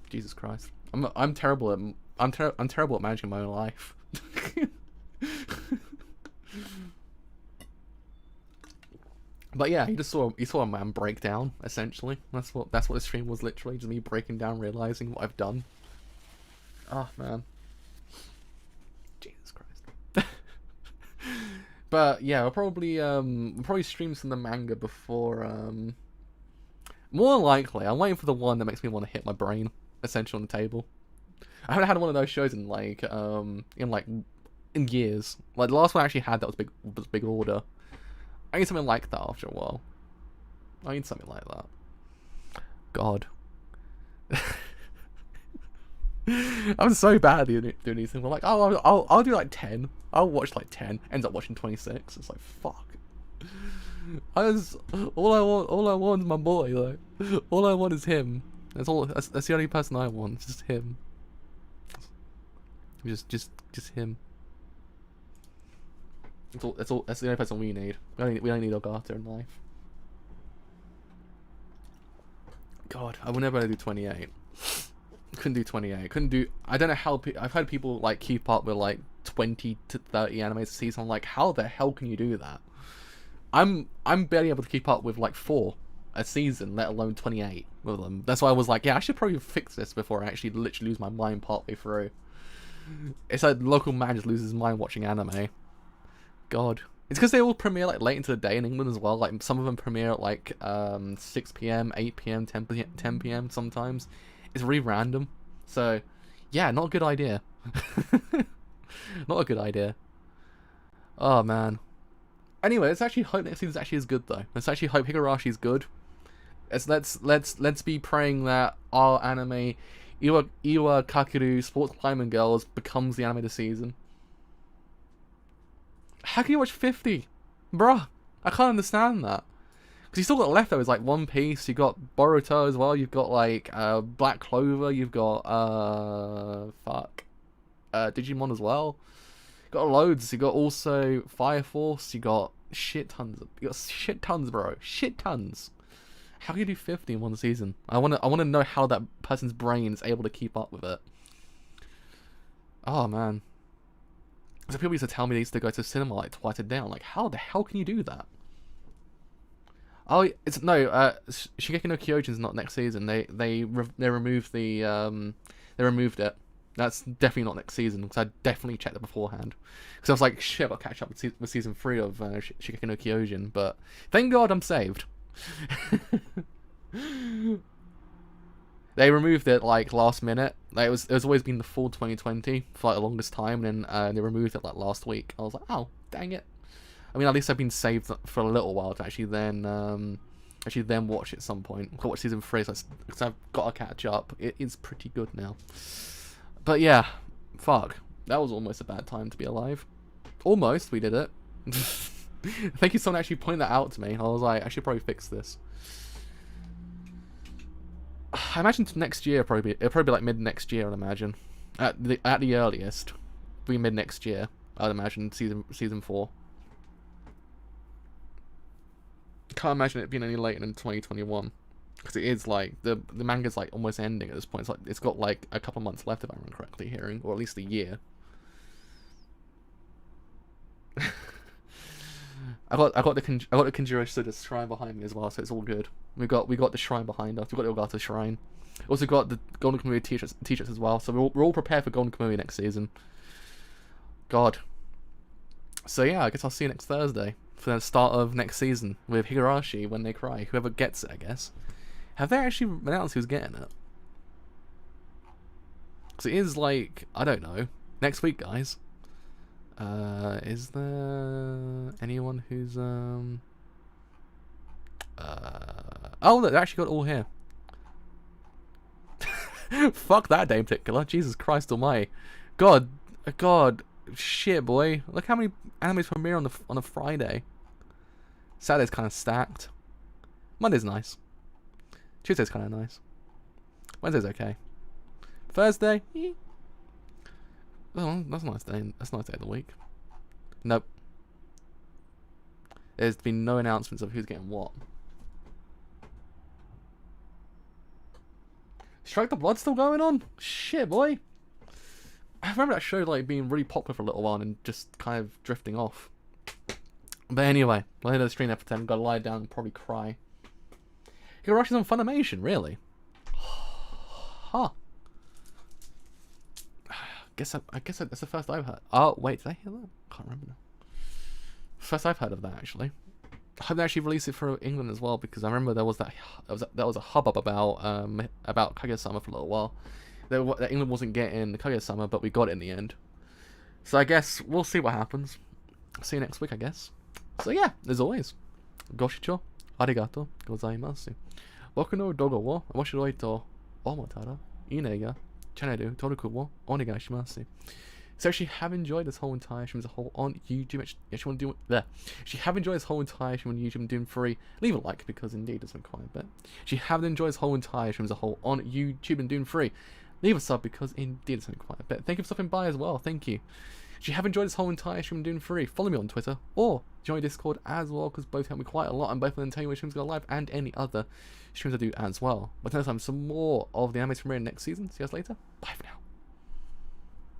Speaker 1: Jesus Christ. I'm terrible at managing my own life. But yeah, you saw a man break down, essentially. That's what the stream was, literally, just me breaking down, realizing what I've done. Oh man. Jesus Christ. But yeah, we'll probably stream some of the manga before more likely, I'm waiting for the one that makes me want to hit my brain, essentially, on the table. I haven't had one of those shows in in years. Like, the last one I actually had that was big order. I need something like that after a while. I need something like that. God. I'm so bad at doing these things. I'm like, oh, I'll do like 10. I'll watch like 10. Ends up watching 26. It's like, fuck. All I want is my boy. Like, all I want is him. That's the only person I want. It's just him. Just him. That's the only person we need. We don't need Ogata in life. God, I would never do 28. Couldn't do 28. Couldn't do. I don't know how. I've had people like keep up with like 20 to 30 animes a season. I'm like, how the hell can you do that? I'm barely able to keep up with like 4 a season, let alone 28 with them. That's why I was like, yeah, I should probably fix this before I actually literally lose my mind partway through. It's like the local man just loses his mind watching anime. God. It's because they all premiere like late into the day in England as well. Like some of them premiere at like 6 p.m, 8 p.m, 10 p.m. sometimes. It's really random. So yeah, not a good idea. Not a good idea. Oh man. Anyway, let's actually hope next season actually is good though. Let's actually hope Higarashi's good. Let's be praying that our anime Iwa Kakeru Sports Climbing Girls becomes the anime of the season. How can you watch 50? Bruh, I can't understand that. Because you still got leftovers like One Piece, you got Boruto as well, you've got like Black Clover, you've got Digimon as well. You got loads. You got also Fire Force. You got shit tons, bro. Shit tons. How can you do 50 in one season? I wanna know how that person's brain is able to keep up with it. Oh man. So people used to tell me they used to go to cinema like twice a day. I'm like, how the hell can you do that? Oh, it's no. Shingeki no Kyojin's not next season. They removed the they removed it. That's definitely not next season because I definitely checked it beforehand. Because I was like, shit, I'll catch up with season 3 of Shingeki no Kyojin. But thank God I'm saved. They removed it like last minute. Like it was always been the fall 2020 for like the longest time, and then they removed it like last week. I was like, oh, dang it. I mean, at least I've been saved for a little while to actually then watch it at some point. I've got to watch season 3, so I've got to catch up. It is pretty good now. But yeah, fuck. That was almost a bad time to be alive. Almost, we did it. Thank you, someone actually pointed that out to me. I was like, I should probably fix this. I imagine next year it'll probably be like mid next year. I'd imagine at the earliest, be mid next year. I'd imagine season 4. Can't imagine it being any later than 2021 because it is like the manga's like almost ending at this point. It's got like a couple months left if I'm correctly hearing, or at least a year. I got the Kinjiro Suda shrine behind me as well, so it's all good. We got the shrine behind us. We got the Ogata shrine. Also got the Golden Kamui t-shirts as well. So we're all prepared for Golden Kamui next season. God. So yeah, I guess I'll see you next Thursday for the start of next season with Higurashi When They Cry. Whoever gets it, I guess. Have they actually announced who's getting it? Because it is like, I don't know, next week, guys. Is there anyone who's oh look, they actually got it all here. Fuck that day in particular. Jesus Christ almighty. God, shit boy. Look how many animes premiere on a Friday. Saturday's kind of stacked. Monday's nice. Tuesday's kind of nice. Wednesday's okay. Thursday, oh, that's a nice day. That's a nice day of the week. Nope. There's been no announcements of who's getting what. Strike the Blood's still going on? Shit, boy. I remember that show like being really popular for a little while and just kind of drifting off. But anyway, I'll end the stream after 10. Gotta lie down and probably cry. Higarashi's on Funimation, really? Huh. I guess that's the first I've heard. Oh wait, did I hear that? Can't remember now. First I've heard of that actually. I hope they actually release it for England as well, because I remember there was a hubbub about Kaguya-sama for a little while. That England wasn't getting Kaguya-sama, but we got it in the end. So I guess we'll see what happens. See you next week, I guess. So yeah, as always, Goshicho arigato gozaimasu. Boku no dogo wo omoshiroi to omotara ine ga channel toruku wo onegaishimasu. So if you have enjoyed this whole entire stream as a whole on YouTube, if you want to do there, if you have enjoyed this whole entire stream on YouTube and doing free, leave a like, because indeed it's been quite a bit. If you haven't enjoyed this whole entire stream as a whole on YouTube and doing free, leave a sub, because indeed it's been quite a bit. Thank you for stopping by as well. Thank you. If you have enjoyed this whole entire stream and doing free, follow me on Twitter or join Discord as well, because both help me quite a lot, and both of them tell you when streams go live and any other streams I do as well. But next time, some more of the anime premiere next season. See you guys later. Bye for now.